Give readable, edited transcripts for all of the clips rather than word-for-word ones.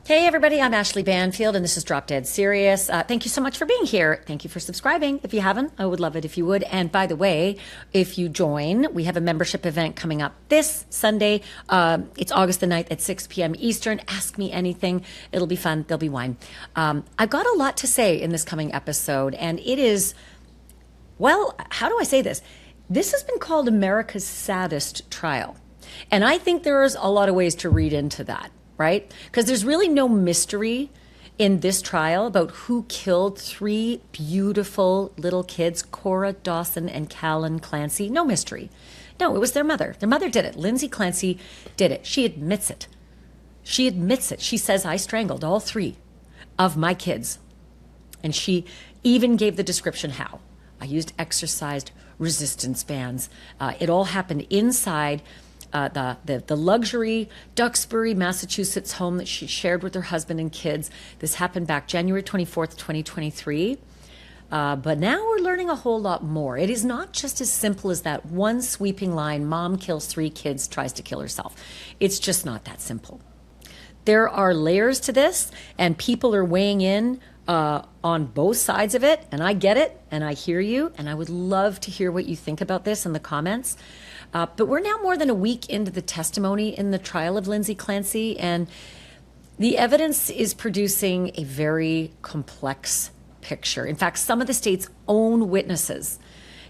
Hey everybody, I'm Ashleigh Banfield and this is Drop Dead Serious. Thank you so much for being here. Thank you for subscribing. If you haven't, I would love it if you would. And by the way, if you join, we have a membership event coming up this Sunday. It's August the 9th at 6 p.m. Eastern. Ask me anything. It'll be fun. There'll be wine. I've got a lot to say in this coming episode, and it is, well, how do I say this? This has been called America's saddest trial. And I think there's a lot of ways to read into that. Right? Because there's really no mystery in this trial about who killed three beautiful little kids, Cora, Dawson, and Callan Clancy. No mystery. No, it was their mother. Their mother did it. Lindsay Clancy did it. She admits it. She admits it. She says, I strangled all three of my kids. And she even gave the description how. I used exercised resistance bands. It all happened inside the luxury Duxbury, Massachusetts home that she shared with her husband and kids. This happened back January 24th, 2023. But now we're learning a whole lot more. It is not just as simple as that one sweeping line, mom kills three kids, tries to kill herself. It's just not that simple. There are layers to this, and people are weighing in on both sides of it, and I get it, and I hear you, and I would love to hear what you think about this in the comments. But we're now more than a week into the testimony in the trial of Lindsay Clancy, and the evidence is producing a very complex picture. In fact, some of the state's own witnesses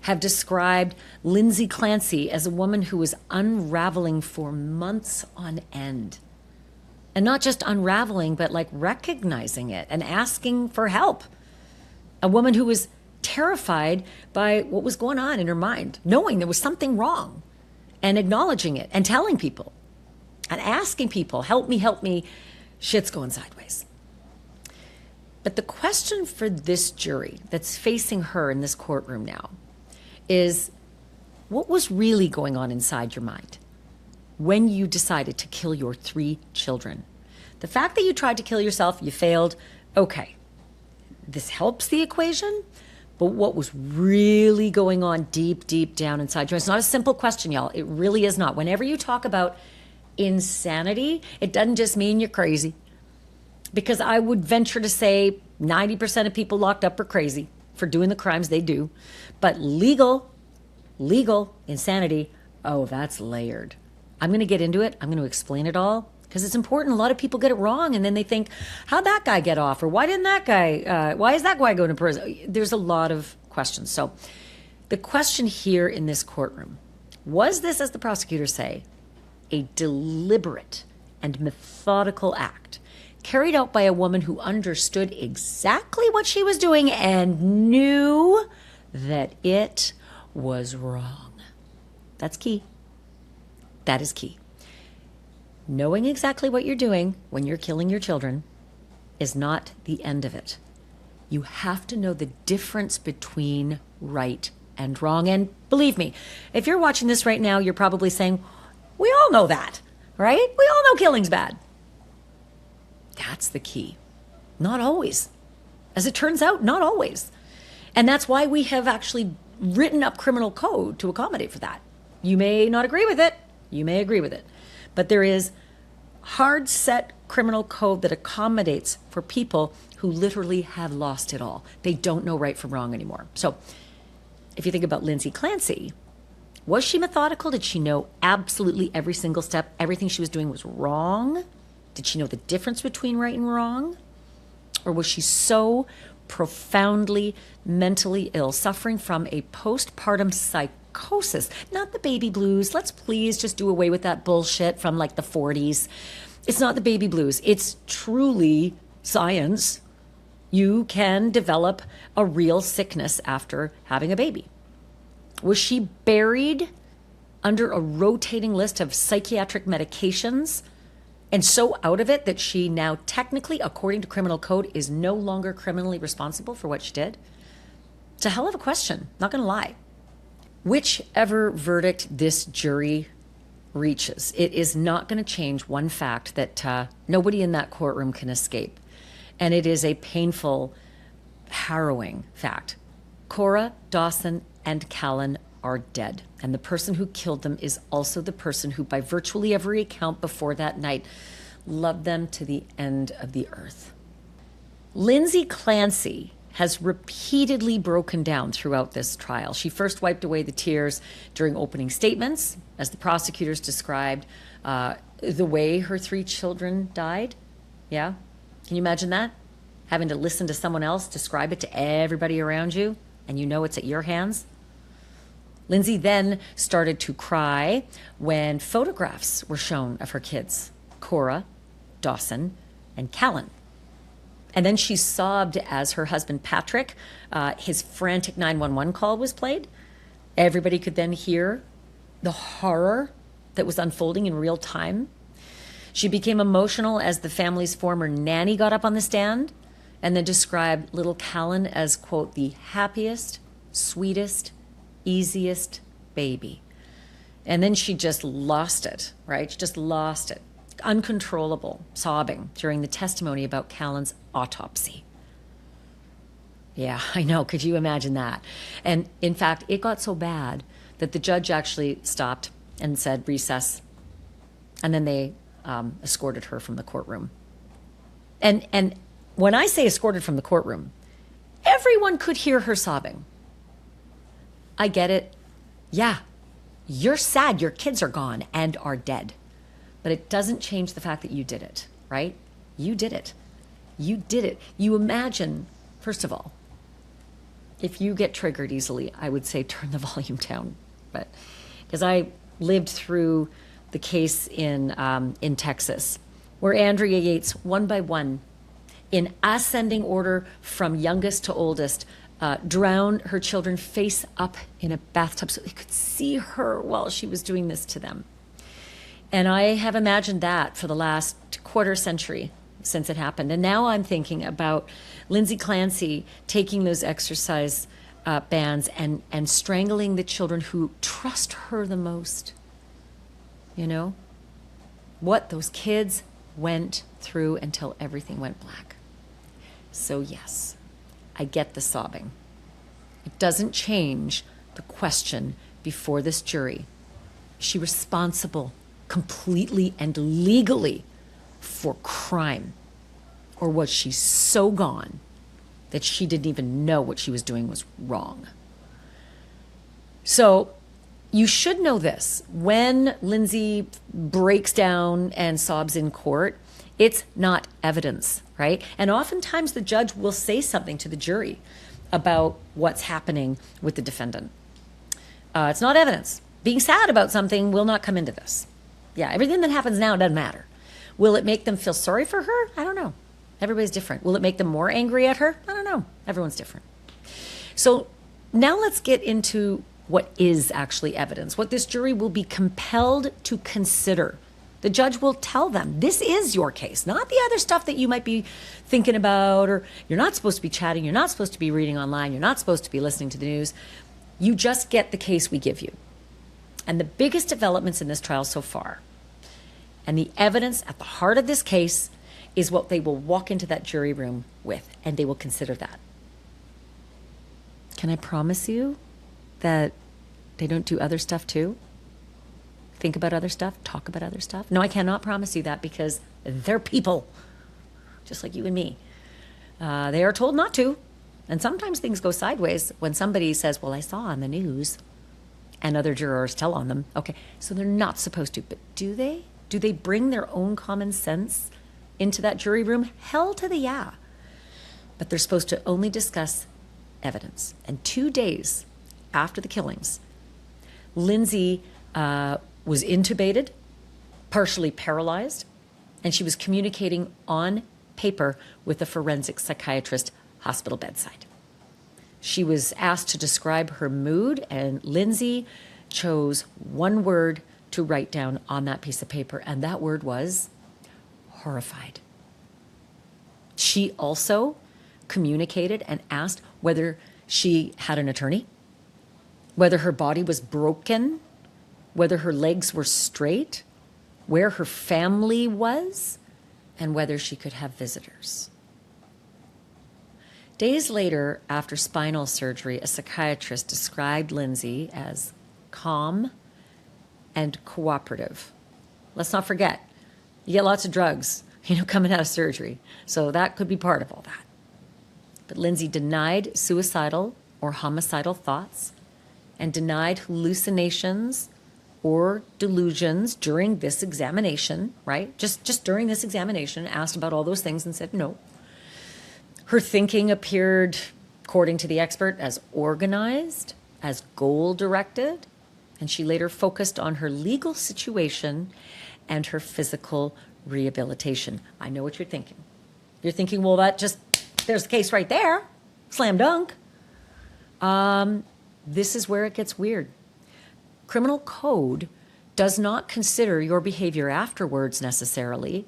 have described Lindsay Clancy as a woman who was unraveling for months on end. And not just unraveling, but like recognizing it and asking for help. A woman who was terrified by what was going on in her mind, knowing there was something wrong, and acknowledging it and telling people and asking people, help me, shit's going sideways. But the question for this jury that's facing her in this courtroom now is, what was really going on inside your mind when you decided to kill your three children? The fact that you tried to kill yourself, you failed, okay. This helps the equation, but what was really going on deep, deep down inside you? It's not a simple question, y'all. It really is not. Whenever you talk about insanity, it doesn't just mean you're crazy. Because I would venture to say 90% of people locked up are crazy for doing the crimes they do. But legal insanity, oh, that's layered. I'm going to get into it. I'm going to explain it all. Because it's important. A lot of people get it wrong, and then they think, how'd that guy get off? Or why didn't that guy, why is that guy going to prison? There's a lot of questions. So the question here in this courtroom, was this, as the prosecutors say, a deliberate and methodical act carried out by a woman who understood exactly what she was doing and knew that it was wrong? That's key. That is key. Knowing exactly what you're doing when you're killing your children is not the end of it. You have to know the difference between right and wrong. And believe me, if you're watching this right now, you're probably saying, we all know that, right? We all know killing's bad. That's the key. Not always. As it turns out, not always. And that's why we have actually written up criminal code to accommodate for that. You may not agree with it. You may agree with it. But there is hard set criminal code that accommodates for people who literally have lost it all. They don't know right from wrong anymore. So if you think about Lindsay Clancy, was she methodical? Did she know absolutely every single step? Everything she was doing was wrong? Did she know the difference between right and wrong? Or was she so profoundly mentally ill, suffering from a postpartum psychosis, not the baby blues? Let's please just do away with that bullshit from like the 40s. It's not the baby blues. It's truly science. You can develop a real sickness after having a baby. Was she buried under a rotating list of psychiatric medications and so out of it that she now technically, according to criminal code, is no longer criminally responsible for what she did? It's a hell of a question, not going to lie. Whichever verdict this jury reaches, it is not going to change one fact that nobody in that courtroom can escape. And it is a painful, harrowing fact. Cora, Dawson, and Callan are dead. And the person who killed them is also the person who, by virtually every account before that night, love them to the end of the earth. Lindsay Clancy has repeatedly broken down throughout this trial. She first wiped away the tears during opening statements, as the prosecutors described the way her 3 children died. Yeah? Can you imagine that? Having to listen to someone else describe it to everybody around you, and you know it's at your hands? Lindsay then started to cry when photographs were shown of her kids, Cora, Dawson, and Callan. And then she sobbed as her husband, Patrick, his frantic 911 call was played. Everybody could then hear the horror that was unfolding in real time. She became emotional as the family's former nanny got up on the stand and then described little Callan as, quote, the happiest, sweetest, easiest baby. And then she just lost it, right? She just lost it. Uncontrollable sobbing during the testimony about Callan's autopsy. Yeah, I know. Could you imagine that? And in fact, it got so bad that the judge actually stopped and said, recess. And then they escorted her from the courtroom. And when I say escorted from the courtroom, everyone could hear her sobbing. I get it. Yeah, you're sad your kids are gone and are dead. But it doesn't change the fact that you did it, right? You did it. You did it. You imagine, first of all, if you get triggered easily, I would say turn the volume down. But because I lived through the case in Texas, where Andrea Yates, one by one, in ascending order from youngest to oldest, drowned her children face up in a bathtub so they could see her while she was doing this to them. And I have imagined that for the last quarter century since it happened. And now I'm thinking about Lindsay Clancy taking those exercise bands and strangling the children who trust her the most. You know? What those kids went through until everything went black. So yes, I get the sobbing. It doesn't change the question before this jury. Is she responsible completely and legally for crime? Or was she so gone that she didn't even know what she was doing was wrong? So you should know this. When Lindsay breaks down and sobs in court, it's not evidence, right? And oftentimes the judge will say something to the jury about what's happening with the defendant. It's not evidence. Being sad about something will not come into this. Yeah, everything that happens now doesn't matter. Will it make them feel sorry for her? I don't know. Everybody's different. Will it make them more angry at her? I don't know. Everyone's different. So now let's get into what is actually evidence, what this jury will be compelled to consider. The judge will tell them, this is your case, not the other stuff that you might be thinking about, or you're not supposed to be chatting, you're not supposed to be reading online, you're not supposed to be listening to the news. You just get the case we give you. And the biggest developments in this trial so far, and the evidence at the heart of this case, is what they will walk into that jury room with, and they will consider that. Can I promise you that they don't do other stuff too? Think about other stuff, talk about other stuff? No, I cannot promise you that, because they're people, just like you and me. They are told not to. And sometimes things go sideways when somebody says, well, I saw on the news, and other jurors tell on them. Okay, so they're not supposed to, but do they? Do they bring their own common sense into that jury room? Hell to the yeah. But they're supposed to only discuss evidence. And 2 days after the killings, Lindsay was intubated, partially paralyzed, and she was communicating on paper with a forensic psychiatrist hospital bedside. She was asked to describe her mood, and Lindsay chose one word to write down on that piece of paper, and that word was horrified. She also communicated and asked whether she had an attorney, whether her body was broken, whether her legs were straight, where her family was, and whether she could have visitors. Days later, after spinal surgery, a psychiatrist described Lindsay as calm and cooperative. Let's not forget, You get lots of drugs, coming out of surgery. So that could be part of all that. But Lindsay denied suicidal or homicidal thoughts and denied hallucinations or delusions during this examination, right? Just during this examination, asked about all those things and said no. Her thinking appeared, according to the expert, as organized, as goal-directed, and she later focused on her legal situation and her physical rehabilitation. I know what you're thinking. You're thinking, well, there's the case right there. Slam dunk. This is where it gets weird. Criminal code does not consider your behavior afterwards necessarily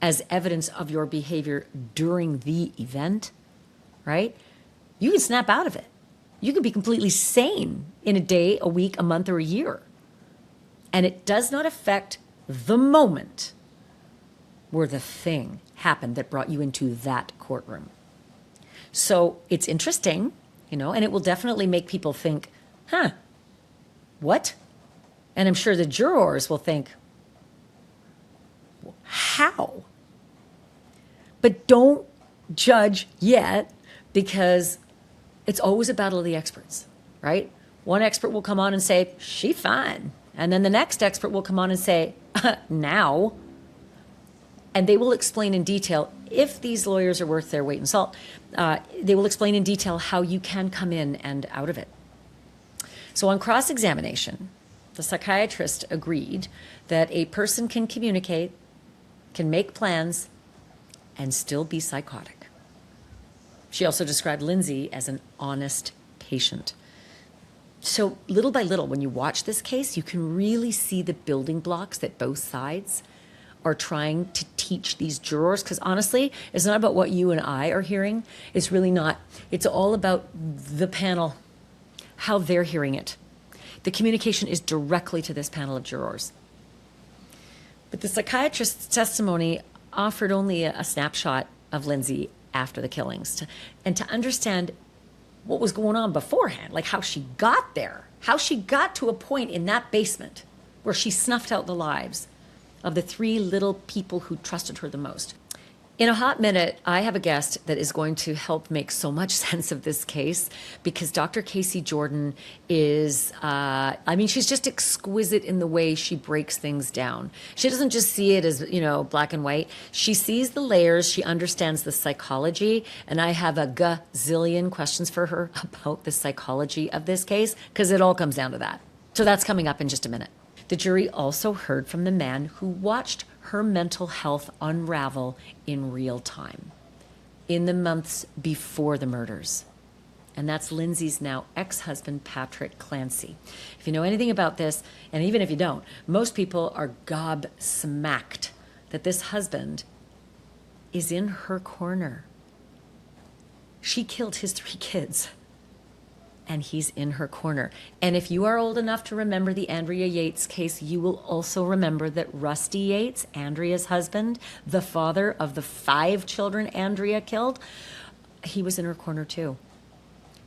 as evidence of your behavior during the event, right? You can snap out of it. You could be completely sane in a day, a week, a month, or a year. And it does not affect the moment where the thing happened that brought you into that courtroom. So it's interesting, and it will definitely make people think, what? And I'm sure the jurors will think, how? But don't judge yet, because it's always a battle of the experts, right? One expert will come on and say, she fine. And then the next expert will come on and say, now. And they will explain in detail, if these lawyers are worth their weight in salt, they will explain in detail how you can come in and out of it. So on cross-examination, the psychiatrist agreed that a person can communicate, can make plans, and still be psychotic. She also described Lindsay as an honest patient. So little by little, when you watch this case, you can really see the building blocks that both sides are trying to teach these jurors. Because honestly, it's not about what you and I are hearing. It's really not. It's all about the panel, how they're hearing it. The communication is directly to this panel of jurors. But the psychiatrist's testimony offered only a snapshot of Lindsay after the killings, and to understand what was going on beforehand, like how she got there, how she got to a point in that basement where she snuffed out the lives of the three little people who trusted her the most. In a hot minute, I have a guest that is going to help make so much sense of this case, because Dr. Casey Jordan is, she's just exquisite in the way she breaks things down. She doesn't just see it as, black and white. She sees the layers, she understands the psychology, and I have a gazillion questions for her about the psychology of this case, because it all comes down to that. So that's coming up in just a minute. The jury also heard from the man who watched her mental health unravel in real time in the months before the murders. And that's Lindsay's now ex-husband, Patrick Clancy. If you know anything about this, and even if you don't, most people are gobsmacked that this husband is in her corner. She killed his 3 kids, and he's in her corner. And if you are old enough to remember the Andrea Yates case, you will also remember that Rusty Yates, Andrea's husband, the father of the 5 children Andrea killed, he was in her corner too.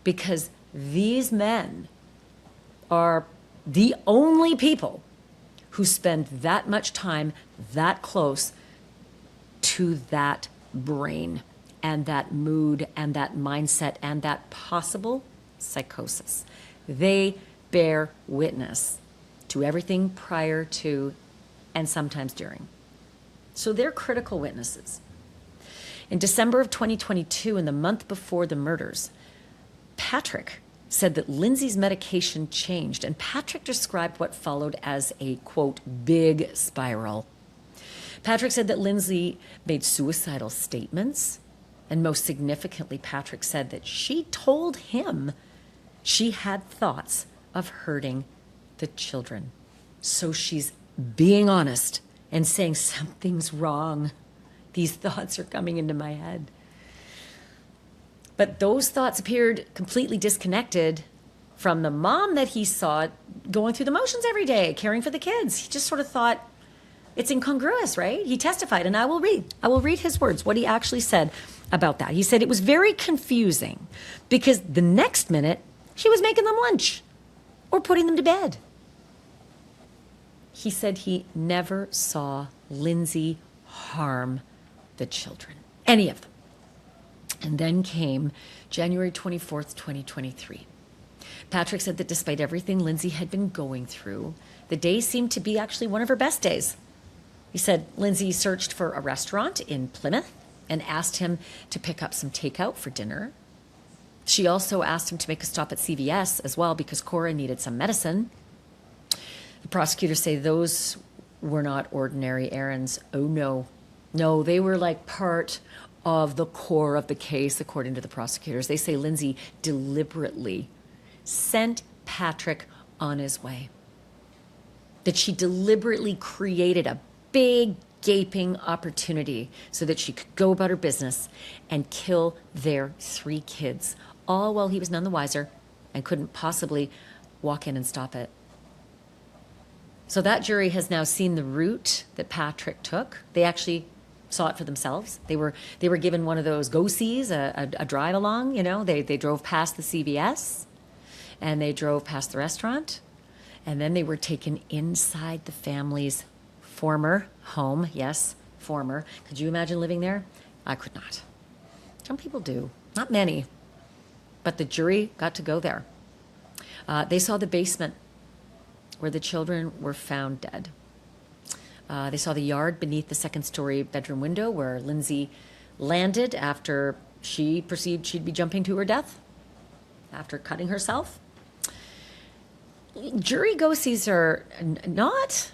Because these men are the only people who spend that much time that close to that brain and that mood and that mindset and that possible psychosis. They bear witness to everything prior to and sometimes during. So they're critical witnesses. In December of 2022, in the month before the murders, Patrick said that Lindsay's medication changed, and Patrick described what followed as a, quote, big spiral. Patrick said that Lindsay made suicidal statements, and most significantly, Patrick said that she told him she had thoughts of hurting the children. So she's being honest and saying something's wrong. These thoughts are coming into my head. But those thoughts appeared completely disconnected from the mom that he saw going through the motions every day, caring for the kids. He just sort of thought it's incongruous, right? He testified, and I will read his words, what he actually said about that. He said it was very confusing because the next minute she was making them lunch or putting them to bed. He said he never saw Lindsay harm the children, any of them. And then came January 24th, 2023. Patrick said that despite everything Lindsay had been going through, the day seemed to be actually one of her best days. He said Lindsay searched for a restaurant in Plymouth and asked him to pick up some takeout for dinner. She also asked him to make a stop at CVS as well because Cora needed some medicine. The prosecutors say those were not ordinary errands. Oh, no. No, they were like part of the core of the case, according to the prosecutors. They say Lindsay deliberately sent Patrick on his way. That she deliberately created a big, gaping opportunity so that she could go about her business and kill their 3 kids, all while he was none the wiser and couldn't possibly walk in and stop it. So that jury has now seen the route that Patrick took. They actually saw it for themselves. They were given one of those go-sees, a drive along, you know. They drove past the CVS and they drove past the restaurant, and then they were taken inside the family's former home. Yes, former. Could you imagine living there? I could not. Some people do. Not many. But the jury got to go there. They saw the basement where the children were found dead. They saw the yard beneath the second-story bedroom window where Lindsay landed after she perceived she'd be jumping to her death after cutting herself. Jury go-sees are not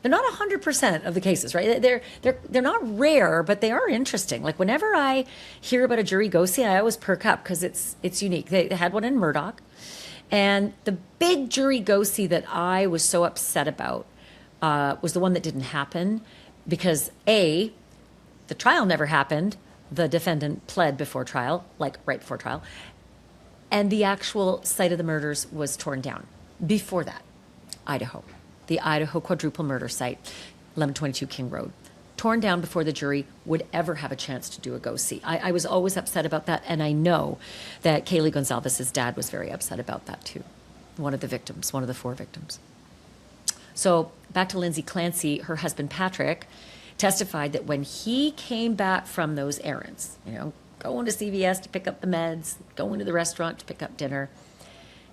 100% of the cases, right? They're not rare, but they are interesting. Like whenever I hear about a jury go-see, I always perk up because it's unique. They had one in Murdoch, and the big jury go-see that I was so upset about was the one that didn't happen because A, the trial never happened. The defendant pled before trial, like right before trial, and the actual site of the murders was torn down. Before that, Idaho. The Idaho quadruple murder site, 1122 King Road, torn down before the jury would ever have a chance to do a go-see. I was always upset about that, and I know that Kaylee Gonzalez's dad was very upset about that too. One of the victims, one of the 4 victims. So back to Lindsay Clancy, her husband Patrick testified that when he came back from those errands, you know, going to CVS to pick up the meds, going to the restaurant to pick up dinner,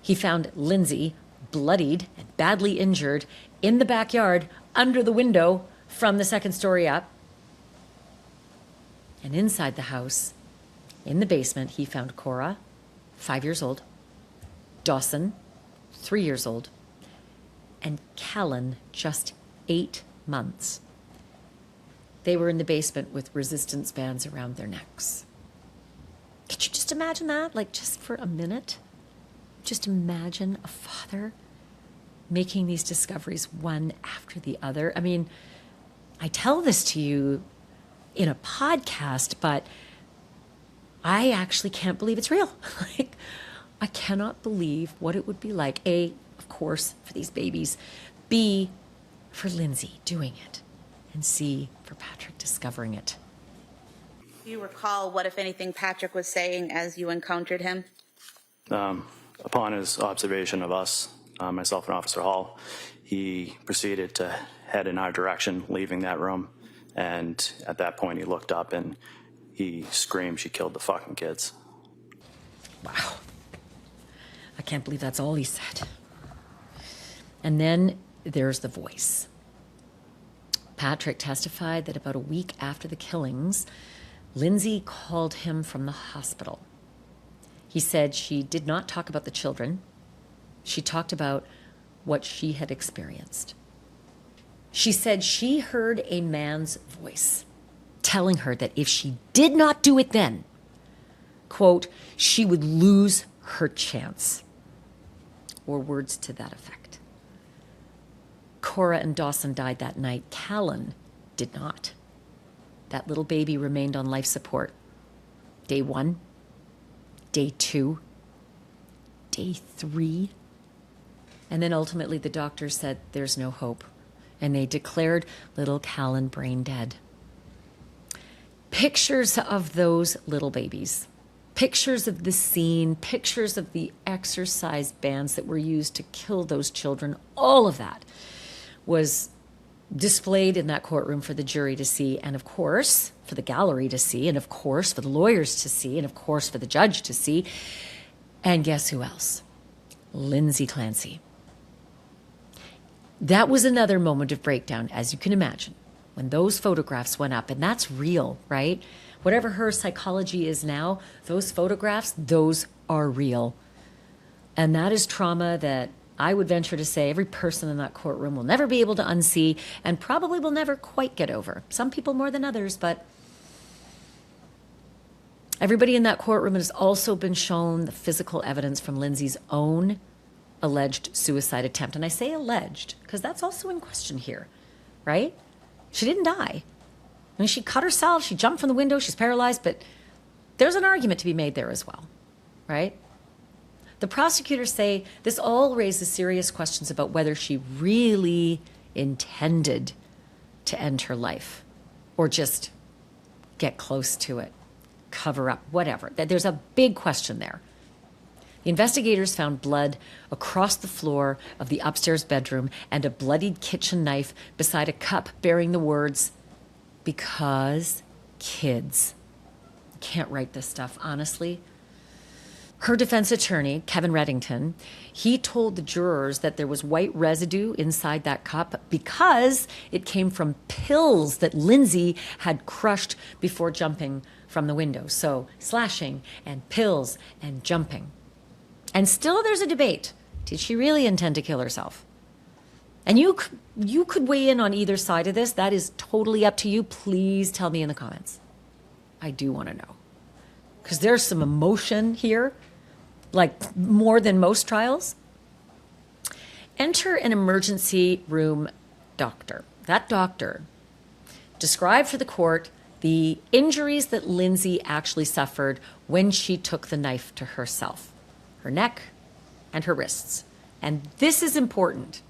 he found Lindsay bloodied and badly injured in the backyard under the window from the second story up. And inside the house, in the basement, he found Cora, 5 years old, Dawson, 3 years old, and Callan, just 8 months. They were in the basement with resistance bands around their necks. Could you just imagine that? Like just for a minute? Just imagine a father making these discoveries one after the other. I mean, I tell this to you in a podcast, but I actually can't believe it's real. Like, I cannot believe what it would be like. A, of course, for these babies. B, for Lindsay doing it. And C, for Patrick discovering it. Do you recall what, if anything, Patrick was saying as you encountered him? Upon his observation of us, myself and Officer Hall, he proceeded to head in our direction, leaving that room. And at that point, he looked up and he screamed, "She killed the fucking kids." Wow. I can't believe that's all he said. And then there's the voice. Patrick testified that about a week after the killings, Lindsay called him from the hospital. He said she did not talk about the children. She talked about what she had experienced. She said she heard a man's voice telling her that if she did not do it then, quote, she would lose her chance, or words to that effect. Cora and Dawson died that night. Callan did not. That little baby remained on life support. Day 1, day 2, day 3. And then ultimately the doctors said there's no hope. And they declared little Callan brain dead. Pictures of those little babies. Pictures of the scene. Pictures of the exercise bands that were used to kill those children. All of that was displayed in that courtroom for the jury to see, and of course, for the gallery to see, and of course, for the lawyers to see, and of course, for the judge to see. And guess who else? Lindsay Clancy. That was another moment of breakdown, as you can imagine, when those photographs went up, and that's real, right? Whatever her psychology is now, those photographs, those are real. And that is trauma that I would venture to say every person in that courtroom will never be able to unsee and probably will never quite get over. Some people more than others, but everybody in that courtroom has also been shown the physical evidence from Lindsay's own alleged suicide attempt. And I say alleged because that's also in question here, right? She didn't die. I mean, she cut herself, she jumped from the window, she's paralyzed, but there's an argument to be made there as well, right? The prosecutors say this all raises serious questions about whether she really intended to end her life or just get close to it, cover up, whatever. There's a big question there. The investigators found blood across the floor of the upstairs bedroom and a bloodied kitchen knife beside a cup bearing the words, "Because kids." Can't write this stuff, honestly. Her defense attorney, Kevin Reddington, he told the jurors that there was white residue inside that cup because it came from pills that Lindsay had crushed before jumping from the window. So slashing and pills and jumping. And still there's a debate. Did she really intend to kill herself? And you could weigh in on either side of this. That is totally up to you. Please tell me in the comments. I do want to know. Because there's some emotion here, like more than most trials. Enter an emergency room doctor. That doctor described for the court the injuries that Lindsay actually suffered when she took the knife to herself, her neck and her wrists. And this is important.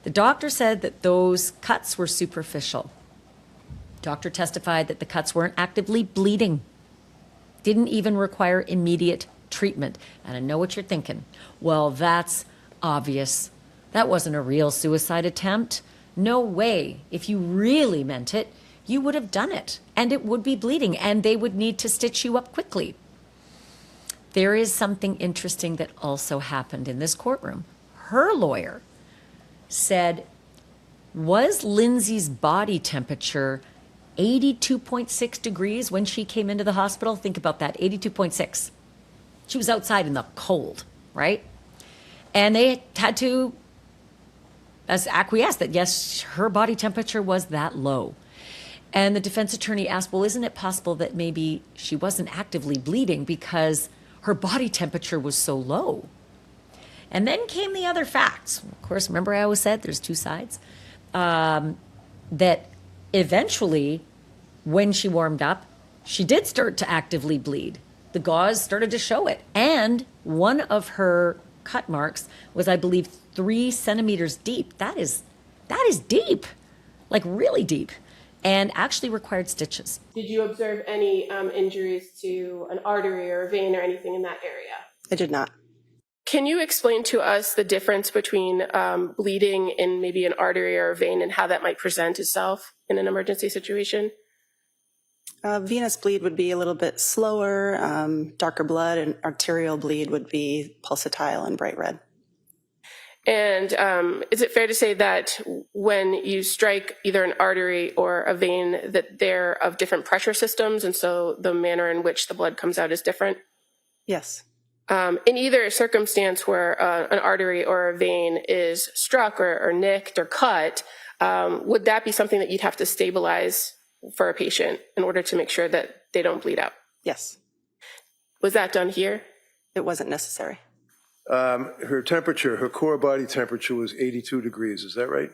The doctor said that those cuts were superficial. Doctor testified that the cuts weren't actively bleeding, didn't even require immediate treatment. And I know what you're thinking. Well, that's obvious. That wasn't a real suicide attempt. No way. If you really meant it, you would have done it. And it would be bleeding, and they would need to stitch you up quickly. There is something interesting that also happened in this courtroom. Her lawyer said, was Lindsay's body temperature 82.6 degrees when she came into the hospital? Think about that, 82.6. She was outside in the cold, right? And they had to acquiesce that, yes, her body temperature was that low. And the defense attorney asked, well, isn't it possible that maybe she wasn't actively bleeding because her body temperature was so low? And then came the other facts. Of course, remember I always said there's two sides? That eventually, when she warmed up, she did start to actively bleed. The gauze started to show it. And one of her cut marks was, I believe, 3 centimeters deep. That is deep, like really deep, and actually required stitches. Did you observe any injuries to an artery or a vein or anything in that area? I did not. Can you explain to us the difference between bleeding in maybe an artery or a vein and how that might present itself in an emergency situation? Venous bleed would be a little bit slower, darker blood, and arterial bleed would be pulsatile and bright red. And is it fair to say that when you strike either an artery or a vein that they're of different pressure systems, and so the manner in which the blood comes out is different? Yes. In either circumstance where an artery or a vein is struck or nicked or cut, would that be something that you'd have to stabilize for a patient in order to make sure that they don't bleed out? Yes. Was that done here? It wasn't necessary. Her temperature, her core body temperature was 82 degrees. Is that right?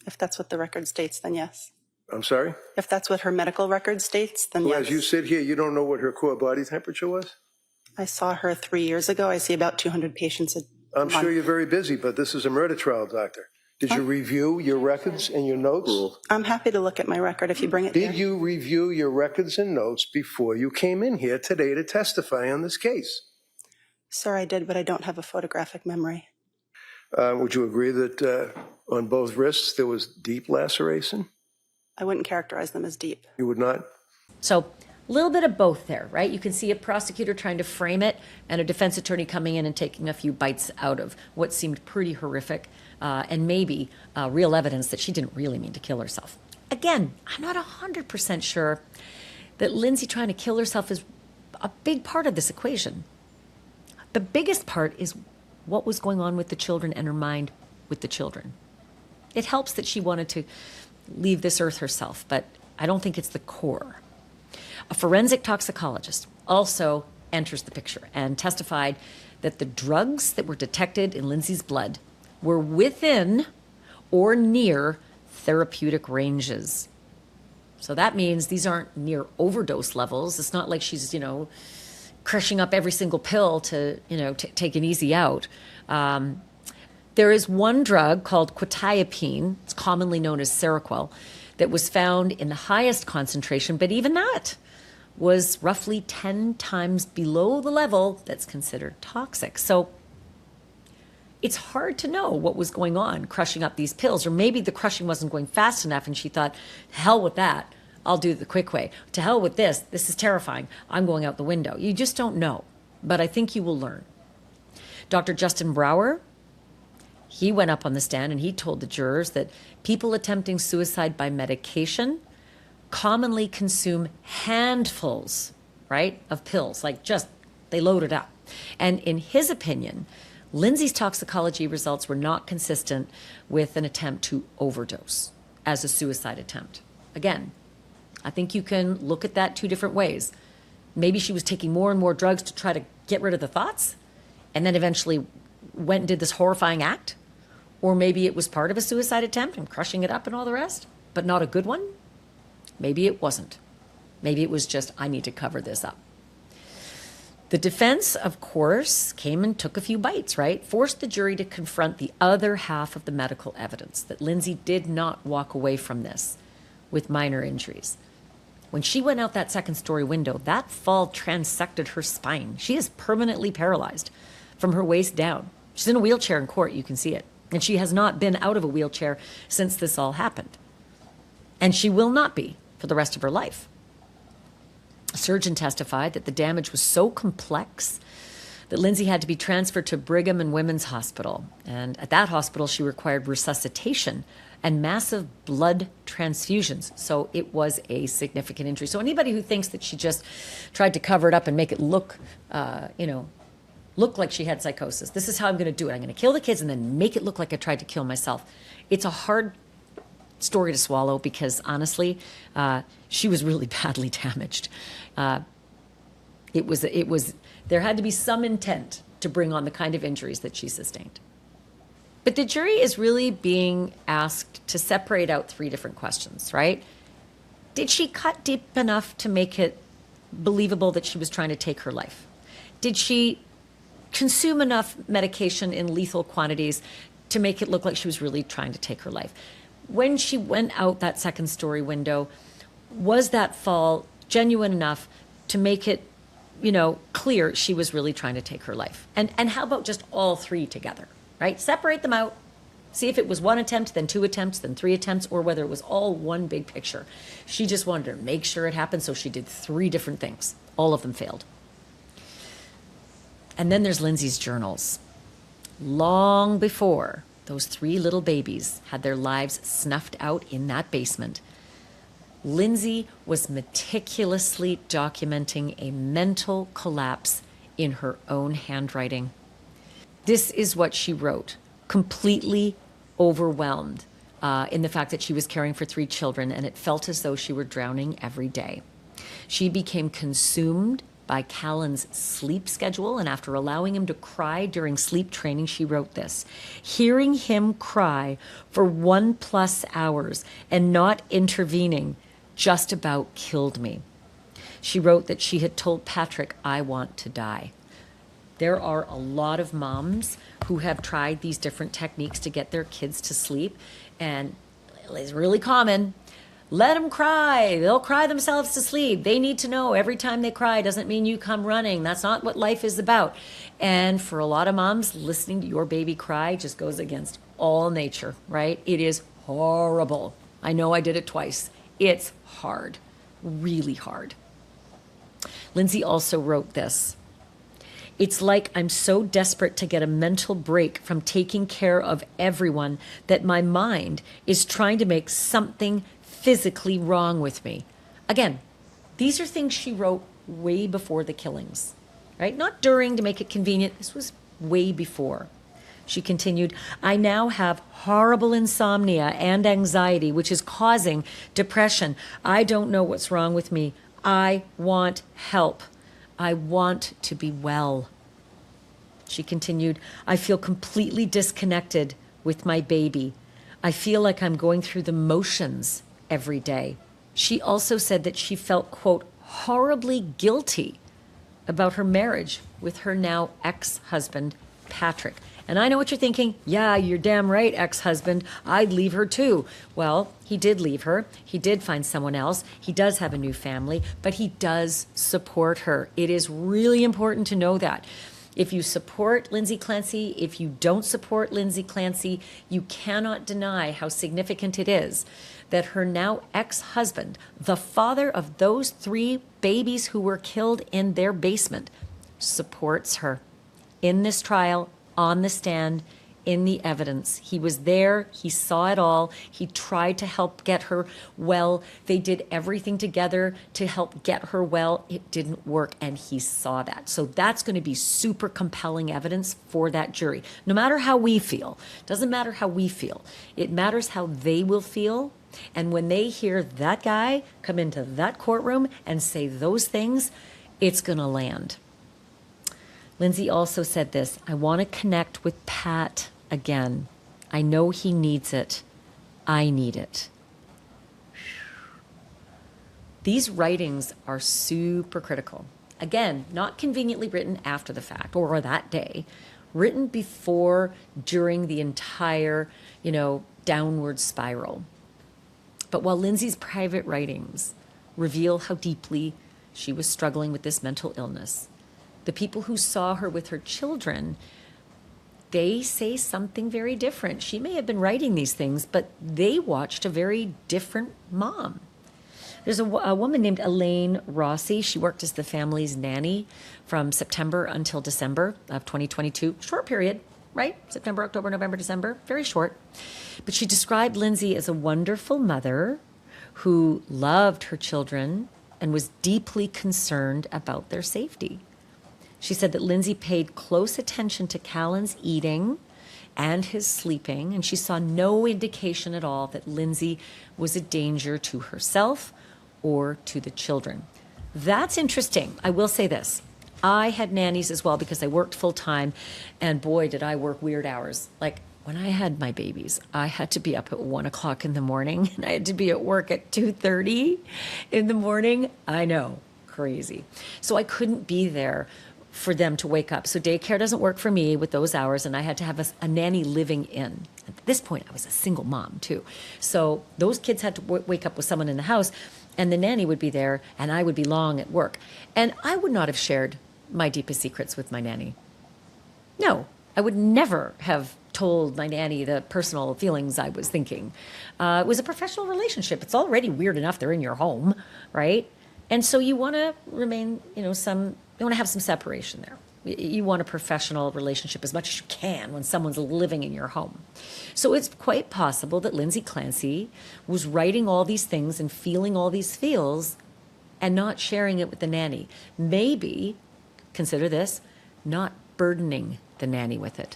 If that's what the record states, then yes. I'm sorry? If that's what her medical record states, then Well, yes. as you sit here, you don't know what her core body temperature was? I saw her 3 years ago. I see about 200 patients a I'm month. sure you're very busy, but this is a murder trial, doctor. Did you review your records and your notes? I'm happy to look at my record if you bring it here. Did you review your records and notes before you came in here today to testify on this case? Sir, I did, but I don't have a photographic memory. Would you agree that on both wrists there was deep laceration? I wouldn't characterize them as deep. You would not? So a little bit of both there, right? You can see a prosecutor trying to frame it and a defense attorney coming in and taking a few bites out of what seemed pretty horrific and maybe real evidence that she didn't really mean to kill herself. Again, I'm not 100% sure that Lindsay trying to kill herself is a big part of this equation. The biggest part is what was going on with the children and her mind with the children. It helps that she wanted to leave this earth herself, but I don't think it's the core. A forensic toxicologist also enters the picture and testified that the drugs that were detected in Lindsay's blood were within or near therapeutic ranges. So that means these aren't near overdose levels. It's not like she's, crushing up every single pill to, take an easy out. There is one drug called quetiapine, it's commonly known as Seroquel, that was found in the highest concentration, but even that was roughly 10 times below the level that's considered toxic. So it's hard to know what was going on crushing up these pills, or maybe the crushing wasn't going fast enough and she thought, hell with that, I'll do it the quick way. To hell with this is terrifying, I'm going out the window. You just don't know, but I think you will learn. Dr. Justin Brower, he went up on the stand and he told the jurors that people attempting suicide by medication commonly consume handfuls, right, of pills, like just they load it up. And in his opinion, Lindsay's toxicology results were not consistent with an attempt to overdose as a suicide attempt. Again, I think you can look at that two different ways. Maybe she was taking more and more drugs to try to get rid of the thoughts and then eventually went and did this horrifying act. Or maybe it was part of a suicide attempt and crushing it up and all the rest, but not a good one. Maybe it wasn't. Maybe it was just, I need to cover this up. The defense, of course, came and took a few bites, right? Forced the jury to confront the other half of the medical evidence, that Lindsay did not walk away from this with minor injuries. When she went out that second-story window, that fall transected her spine. She is permanently paralyzed from her waist down. She's in a wheelchair in court, you can see it. And she has not been out of a wheelchair since this all happened. And she will not be for the rest of her life. A surgeon testified that the damage was so complex that Lindsay had to be transferred to Brigham and Women's Hospital. And at that hospital, she required resuscitation and massive blood transfusions. So it was a significant injury. So anybody who thinks that she just tried to cover it up and make it look, look like she had psychosis. This is how I'm going to do it. I'm going to kill the kids and then make it look like I tried to kill myself. It's a hard story to swallow because honestly, she was really badly damaged. There had to be some intent to bring on the kind of injuries that she sustained. But the jury is really being asked to separate out three different questions, right? Did she cut deep enough to make it believable that she was trying to take her life? Did she consume enough medication in lethal quantities to make it look like she was really trying to take her life? When she went out that second-story window, was that fall genuine enough to make it, clear she was really trying to take her life? And how about just all three together, right? Separate them out. See if it was one attempt, then two attempts, then three attempts, or whether it was all one big picture. She just wanted to make sure it happened, so she did three different things. All of them failed. And then there's Lindsay's journals. Long before those three little babies had their lives snuffed out in that basement, Lindsay was meticulously documenting a mental collapse in her own handwriting. This is what she wrote, completely overwhelmed in the fact that she was caring for three children and it felt as though she were drowning every day. She became consumed by Callan's sleep schedule, and after allowing him to cry during sleep training, she wrote this: hearing him cry for 1+ hours and not intervening just about killed me. She wrote that she had told Patrick, I want to die. There are a lot of moms who have tried these different techniques to get their kids to sleep, and it's really common. Let them cry. They'll cry themselves to sleep. They need to know every time they cry doesn't mean you come running. That's not what life is about. And for a lot of moms, listening to your baby cry just goes against all nature, right? It is horrible. I know I did it twice. It's hard, really hard. Lindsay also wrote this. It's like I'm so desperate to get a mental break from taking care of everyone that my mind is trying to make something physically wrong with me. Again, these are things she wrote way before the killings, right? Not during to make it convenient. This was way before. She continued, I now have horrible insomnia and anxiety, which is causing depression. I don't know what's wrong with me. I want help. I want to be well. She continued, I feel completely disconnected with my baby. I feel like I'm going through the motions every day. She also said that she felt, quote, horribly guilty about her marriage with her now ex-husband, Patrick. And I know what you're thinking. Yeah, you're damn right, ex-husband. I'd leave her too. Well, he did leave her. He did find someone else. He does have a new family, but he does support her. It is really important to know that. If you support Lindsay Clancy, if you don't support Lindsay Clancy, you cannot deny how significant it is that her now ex-husband, the father of those 3 babies who were killed in their basement, supports her in this trial, on the stand, in the evidence. He was there. He saw it all. He tried to help get her well. They did everything together to help get her well. It didn't work, and he saw that. So that's going to be super compelling evidence for that jury. No matter how we feel, doesn't matter how we feel. It matters how they will feel. And when they hear that guy come into that courtroom and say those things, it's going to land. Lindsay also said this, I want to connect with Pat again. I know he needs it. I need it. These writings are super critical. Again, not conveniently written after the fact or that day, written before, during the entire, downward spiral. But while Lindsay's private writings reveal how deeply she was struggling with this mental illness, the people who saw her with her children, they say something very different. She may have been writing these things, but they watched a very different mom. There's a woman named Elaine Rossi. She worked as the family's nanny from September until December of 2022. Short period, right? September, October, November, December. Very short. But she described Lindsay as a wonderful mother who loved her children and was deeply concerned about their safety. She said that Lindsay paid close attention to Callan's eating and his sleeping, and she saw no indication at all that Lindsay was a danger to herself or to the children. That's interesting. I will say this. I had nannies as well because I worked full time, and boy, did I work weird hours. Like when I had my babies, I had to be up at 1 o'clock in the morning, and I had to be at work at 2:30 in the morning. I know, crazy. So I couldn't be there for them to wake up. So daycare doesn't work for me with those hours, and I had to have a nanny living in. At this point, I was a single mom too. So those kids had to wake up with someone in the house, and the nanny would be there, and I would be long at work. And I would not have shared my deepest secrets with my nanny. No, I would never have told my nanny the personal feelings I was thinking. It was a professional relationship. It's already weird enough they're in your home, right? And so you want to remain, you want to have some separation there. You want a professional relationship as much as you can when someone's living in your home. So it's quite possible that Lindsay Clancy was writing all these things and feeling all these feels and not sharing it with the nanny. Maybe, consider this, not burdening the nanny with it.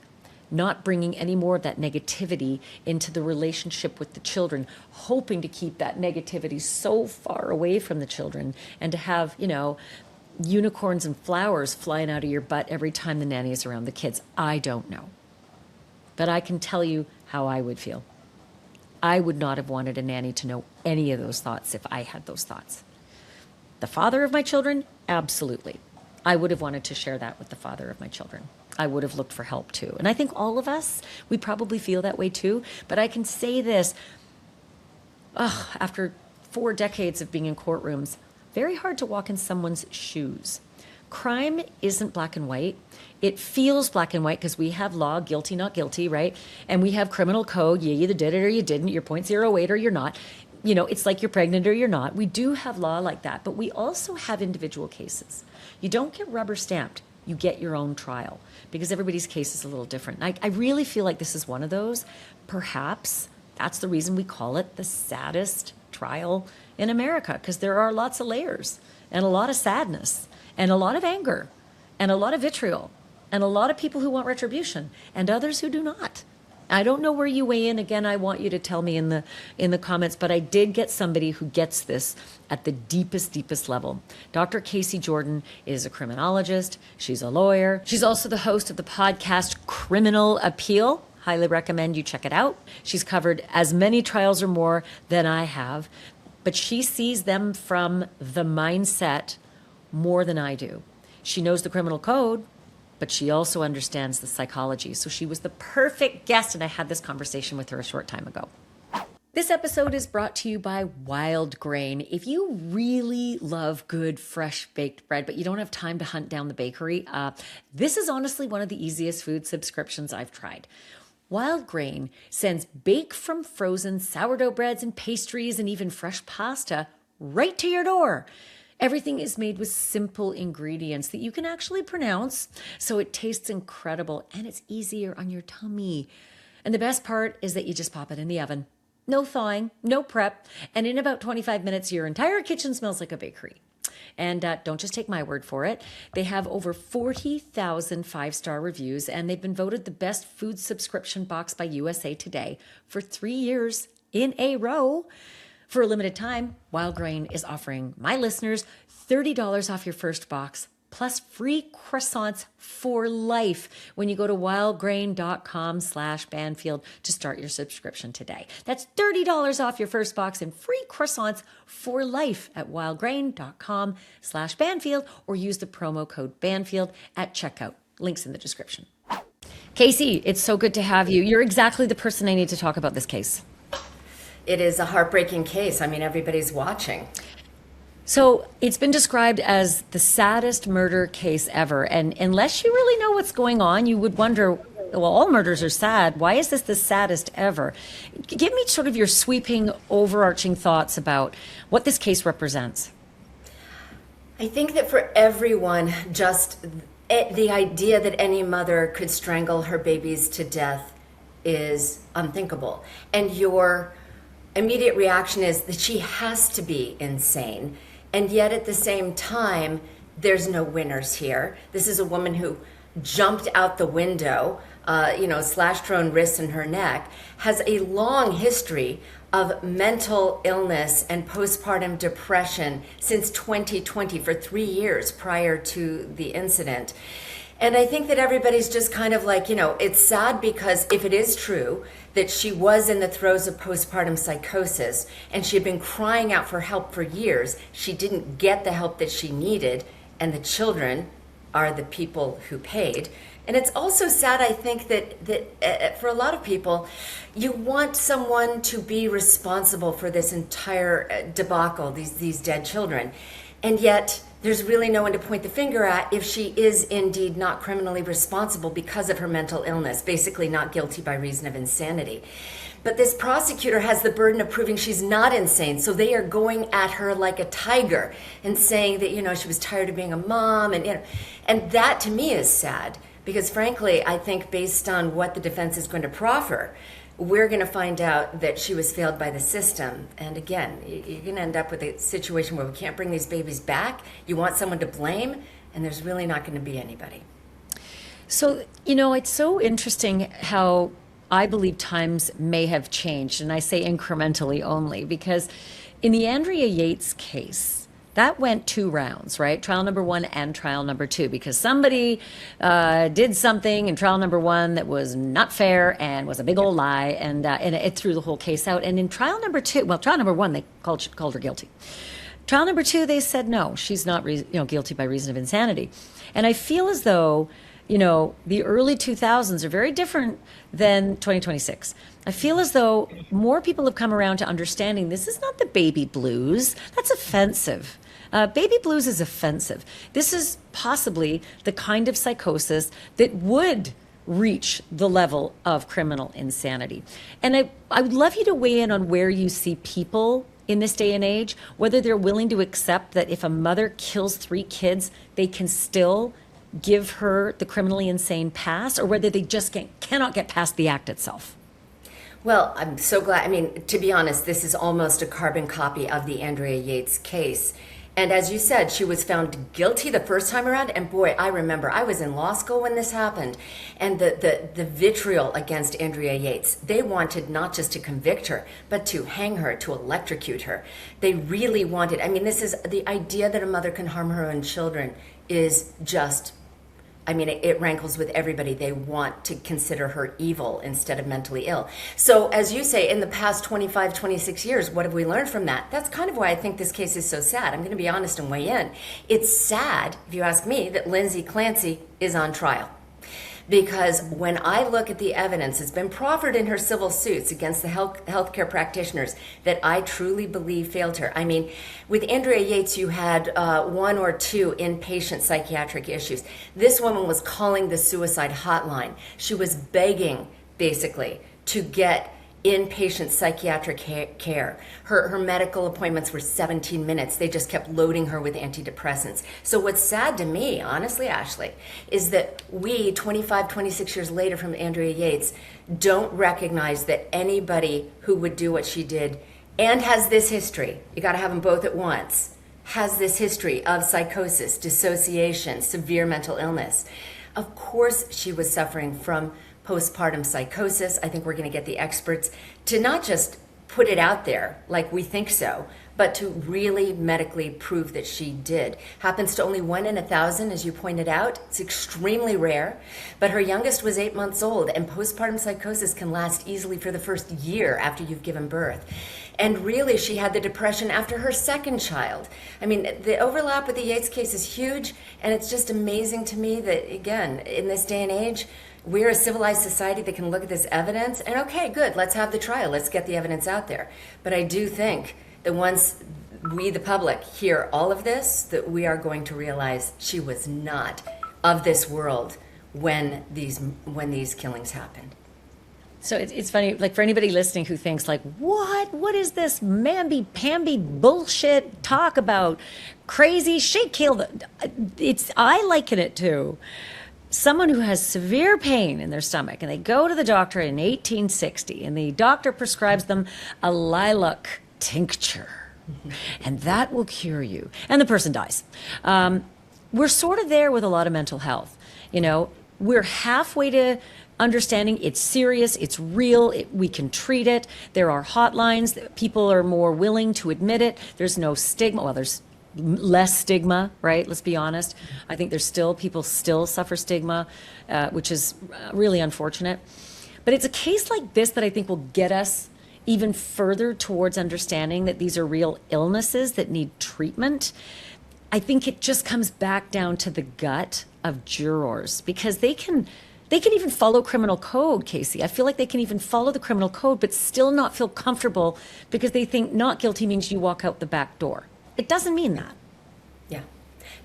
Not bringing any more of that negativity into the relationship with the children, hoping to keep that negativity so far away from the children and to have, unicorns and flowers flying out of your butt every time the nanny is around the kids. I don't know. But I can tell you how I would feel. I would not have wanted a nanny to know any of those thoughts if I had those thoughts. The father of my children, absolutely. I would have wanted to share that with the father of my children. I would have looked for help too. And I think all of us, we probably feel that way too. But I can say this, after 4 decades of being in courtrooms, very hard to walk in someone's shoes. Crime isn't black and white. It feels black and white because we have law, guilty, not guilty, right? And we have criminal code. You either did it or you didn't. You're .08 or you're not. You know, it's like you're pregnant or you're not. We do have law like that, but we also have individual cases. You don't get rubber stamped. You get your own trial because everybody's case is a little different. I really feel like this is one of those. Perhaps that's the reason we call it the saddest trial in America, because there are lots of layers and a lot of sadness and a lot of anger and a lot of vitriol and a lot of people who want retribution and others who do not. I don't know where you weigh in. Again, I want you to tell me in the comments, but I did get somebody who gets this at the deepest level. Dr. Casey Jordan is a criminologist. She's a lawyer. She's also the host of the podcast Criminal Appeal. Highly recommend you check it out. She's covered as many trials or more than I have, but she sees them from the mindset more than I do. She knows the criminal code, but she also understands the psychology. So she was the perfect guest, and I had this conversation with her a short time ago. This episode is brought to you by Wild Grain. If you really love good, fresh baked bread, but you don't have time to hunt down the bakery, this is honestly one of the easiest food subscriptions I've tried. Wild Grain sends bake from frozen sourdough breads and pastries and even fresh pasta right to your door. Everything is made with simple ingredients that you can actually pronounce, so it tastes incredible and it's easier on your tummy. And the best part is that you just pop it in the oven. No thawing, no prep, and in about 25 minutes, your entire kitchen smells like a bakery. And don't just take my word for it. They have over 40,000 5-star reviews, and they've been voted the best food subscription box by USA Today for 3 years in a row. For a limited time, Wild Grain is offering my listeners $30 off your first box, plus free croissants for life when you go to wildgrain.com/Banfield to start your subscription today. That's $30 off your first box and free croissants for life at wildgrain.com/Banfield, or use the promo code Banfield at checkout. Links in the description. Casey, it's so good to have you. You're exactly the person I need to talk about this case. It is a heartbreaking case. I mean, everybody's watching. So it's been described as the saddest murder case ever. And unless you really know what's going on, you would wonder, well, all murders are sad. Why is this the saddest ever? Give me sort of your sweeping, overarching thoughts about what this case represents. I think that for everyone, just the idea that any mother could strangle her babies to death is unthinkable. And your immediate reaction is that she has to be insane. And yet at the same time, there's no winners here. This is a woman who jumped out the window, slashed her own wrists and her neck, has a long history of mental illness and postpartum depression since 2020, for 3 years prior to the incident. And I think that everybody's just kind of like, it's sad because if it is true that she was in the throes of postpartum psychosis and she had been crying out for help for years, she didn't get the help that she needed, and the children are the people who paid. And it's also sad, I think, that for a lot of people, you want someone to be responsible for this entire debacle, these dead children. And yet there's really no one to point the finger at if she is indeed not criminally responsible because of her mental illness, basically not guilty by reason of insanity. But this prosecutor has the burden of proving she's not insane, so they are going at her like a tiger and saying that, she was tired of being a mom, and that to me is sad, because frankly, I think based on what the defense is going to proffer, we're going to find out that she was failed by the system. And again, you're going to end up with a situation where we can't bring these babies back. You want someone to blame, and there's really not going to be anybody. So, it's so interesting how I believe times may have changed, and I say incrementally only, because in the Andrea Yates case, that went 2 rounds, right? Trial number 1 and trial number 2, because somebody did something in trial number 1 that was not fair and was a big old lie, and it threw the whole case out. And in trial number 2, trial number 1, they called her guilty. Trial number 2, they said no, she's not guilty by reason of insanity. And I feel as though the early 2000s are very different than 2026. I feel as though more people have come around to understanding this is not the baby blues. That's offensive. Baby blues is offensive. This is possibly the kind of psychosis that would reach the level of criminal insanity. And I would love you to weigh in on where you see people in this day and age, whether they're willing to accept that if a mother kills 3 kids, they can still give her the criminally insane pass, or whether they just cannot get past the act itself. Well, I'm so glad. I mean, to be honest, this is almost a carbon copy of the Andrea Yates case. And as you said, she was found guilty the first time around. And boy, I remember I was in law school when this happened. And the vitriol against Andrea Yates, they wanted not just to convict her, but to hang her, to electrocute her. They really wanted, I mean, this is the idea that a mother can harm her own children is just, I mean, it rankles with everybody. They want to consider her evil instead of mentally ill. So as you say, in the past 25, 26 years, what have we learned from that? That's kind of why I think this case is so sad. I'm going to be honest and weigh in. It's sad, if you ask me, that Lindsay Clancy is on trial. Because when I look at the evidence that's been proffered in her civil suits against the healthcare practitioners that I truly believe failed her. I mean, with Andrea Yates, you had 1 or 2 inpatient psychiatric issues. This woman was calling the suicide hotline. She was begging, basically, to get inpatient psychiatric care. Her medical appointments were 17 minutes. They just kept loading her with antidepressants. So what's sad to me, honestly, Ashleigh, is that we, 25, 26 years later from Andrea Yates, don't recognize that anybody who would do what she did and has this history, you got to have them both at once, has this history of psychosis, dissociation, severe mental illness. Of course, she was suffering from postpartum psychosis. I think we're going to get the experts to not just put it out there like we think so, but to really medically prove that she did. Happens to only 1 in 1,000, as you pointed out. It's extremely rare, but her youngest was 8 months old, and postpartum psychosis can last easily for the first year after you've given birth. And really, she had the depression after her second child. I mean, the overlap with the Yates case is huge, and it's just amazing to me that, again, in this day and age, we're a civilized society that can look at this evidence and, okay, good, let's have the trial. Let's get the evidence out there. But I do think that once we, the public, hear all of this, that we are going to realize she was not of this world when these killings happened. So it's funny, like for anybody listening who thinks like, what is this mamby-pamby bullshit talk about crazy? She killed it. I liken it to someone who has severe pain in their stomach and they go to the doctor in 1860 and the doctor prescribes them a lilac tincture and that will cure you. And the person dies. We're sort of there with a lot of mental health. We're halfway to understanding it's serious, it's real, we can treat it. There are hotlines, people are more willing to admit it. There's no stigma. Well, there's less stigma, right? Let's be honest. I think people still suffer stigma, which is really unfortunate. But it's a case like this that I think will get us even further towards understanding that these are real illnesses that need treatment. I think it just comes back down to the gut of jurors because they can even follow criminal code, Casey. I feel like they can even follow the criminal code, but still not feel comfortable because they think not guilty means you walk out the back door. It doesn't mean that. Yeah.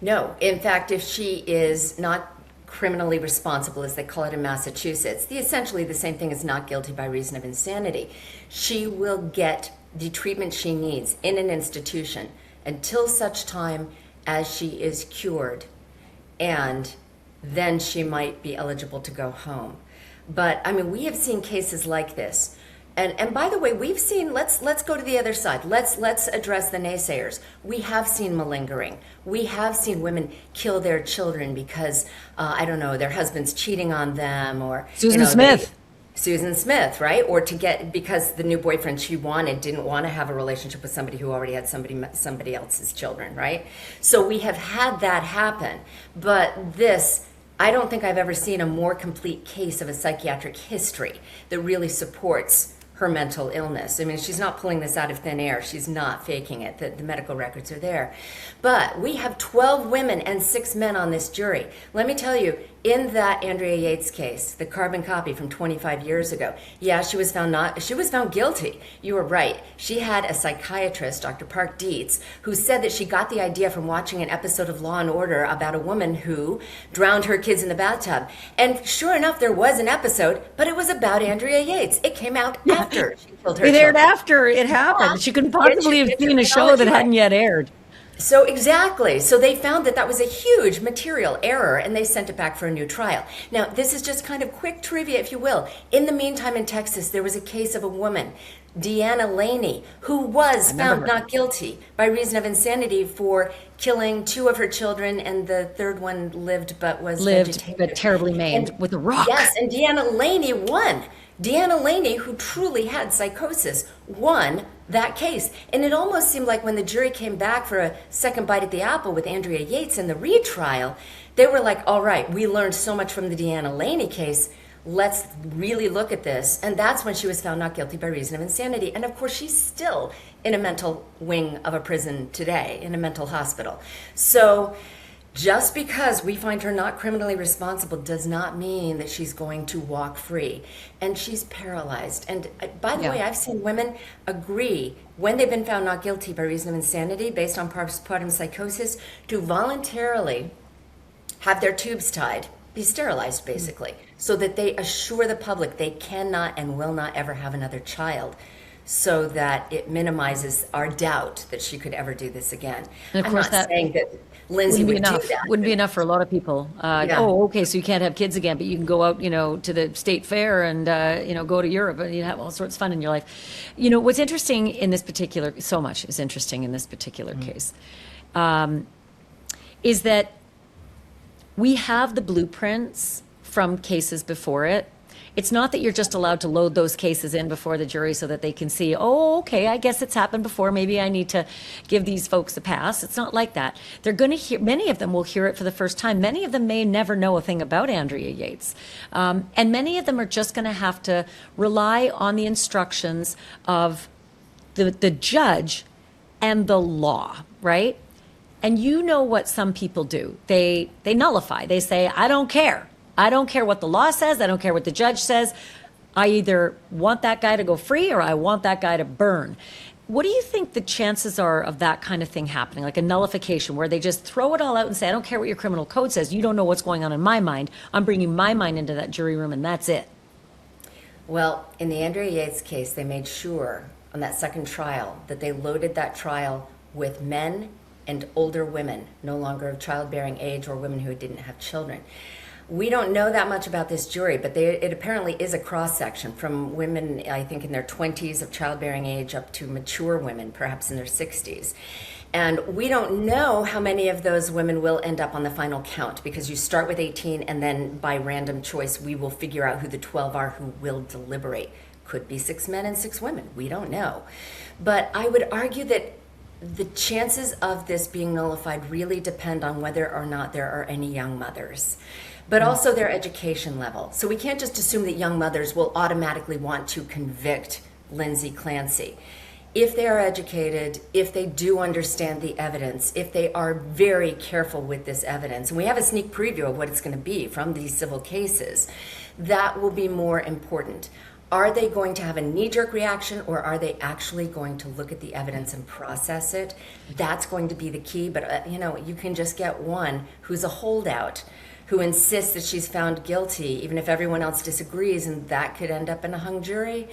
No. In fact, if she is not criminally responsible, as they call it in Massachusetts, essentially the same thing as not guilty by reason of insanity, she will get the treatment she needs in an institution until such time as she is cured, and then she might be eligible to go home. But I mean, we have seen cases like this. And by the way, we've seen, let's go to the other side. Let's address the naysayers. We have seen malingering. We have seen women kill their children because, their husband's cheating on them or... Susan Smith, right? Or because the new boyfriend she wanted didn't want to have a relationship with somebody who already had somebody else's children, right? So we have had that happen. But this, I don't think I've ever seen a more complete case of a psychiatric history that really supports her mental illness. I mean, she's not pulling this out of thin air. She's not faking it. The medical records are there. But we have 12 women and 6 men on this jury. Let me tell you, in that Andrea Yates case, the carbon copy from 25 years ago, yeah, she was found guilty. You were right. She had a psychiatrist, Dr. Park Dietz, who said that she got the idea from watching an episode of Law and Order about a woman who drowned her kids in the bathtub. And sure enough, there was an episode, but it was about Andrea Yates. It came out after she killed her It aired children. after it happened. She couldn't possibly have seen a show that Right. hadn't yet aired. So exactly. So they found that that was a huge material error, and they sent it back for a new trial. Now, this is just kind of quick trivia, if you will. In the meantime, in Texas, there was a case of a woman, Deanna Laney, who was found not guilty by reason of insanity for killing 2 of her children, and the third one lived but vegetative. But terribly maimed with a rock. Yes, and Deanna Laney won. Deanna Laney, who truly had psychosis, won that case. And it almost seemed like when the jury came back for a second bite at the apple with Andrea Yates in the retrial, they were like, all right, we learned so much from the Deanna Laney case. Let's really look at this. And that's when she was found not guilty by reason of insanity. And of course, she's still in a mental wing of a prison today, in a mental hospital. So just because we find her not criminally responsible does not mean that she's going to walk free. And she's paralyzed. And by the way, I've seen women agree when they've been found not guilty by reason of insanity based on postpartum psychosis to voluntarily have their tubes tied, be sterilized basically, so that they assure the public they cannot and will not ever have another child, so that it minimizes our doubt that she could ever do this again. And of I'm course not saying that Lindsay would do that. Wouldn't be enough for a lot of people. Oh, okay, so you can't have kids again, but you can go out, to the state fair and, go to Europe and you have all sorts of fun in your life. What's interesting in this particular, so much is interesting in this particular case, is that we have the blueprints from cases before it. It's not that you're just allowed to load those cases in before the jury so that they can see, oh, okay, I guess it's happened before. Maybe I need to give these folks a pass. It's not like that. They're going to hear, many of them will hear it for the first time. Many of them may never know a thing about Andrea Yates. And many of them are just going to have to rely on the instructions of the judge and the law, right? And you know what some people do. They nullify. They say, I don't care. I don't care what the law says. I don't care what the judge says. I either want that guy to go free or I want that guy to burn. What do you think the chances are of that kind of thing happening, like a nullification where they just throw it all out and say, I don't care what your criminal code says. You don't know what's going on in my mind. I'm bringing my mind into that jury room and that's it. Well, in the Andrea Yates case, they made sure on that second trial that they loaded that trial with men and older women, no longer of childbearing age or women who didn't have children. We don't know that much about this jury, but it apparently is a cross-section from women, I think, in their 20s of childbearing age up to mature women, perhaps in their 60s. And we don't know how many of those women will end up on the final count, because you start with 18 and then by random choice, we will figure out who the 12 are who will deliberate. Could be 6 men and 6 women. We don't know. But I would argue that the chances of this being nullified really depend on whether or not there are any young mothers, but also their education level. So we can't just assume that young mothers will automatically want to convict Lindsay Clancy. If they are educated, if they do understand the evidence, if they are very careful with this evidence, and we have a sneak preview of what it's going to be from these civil cases, that will be more important. Are they going to have a knee-jerk reaction, or are they actually going to look at the evidence and process it? That's going to be the key, but you can just get one who's a holdout, who insists that she's found guilty, even if everyone else disagrees, and that could end up in a hung jury.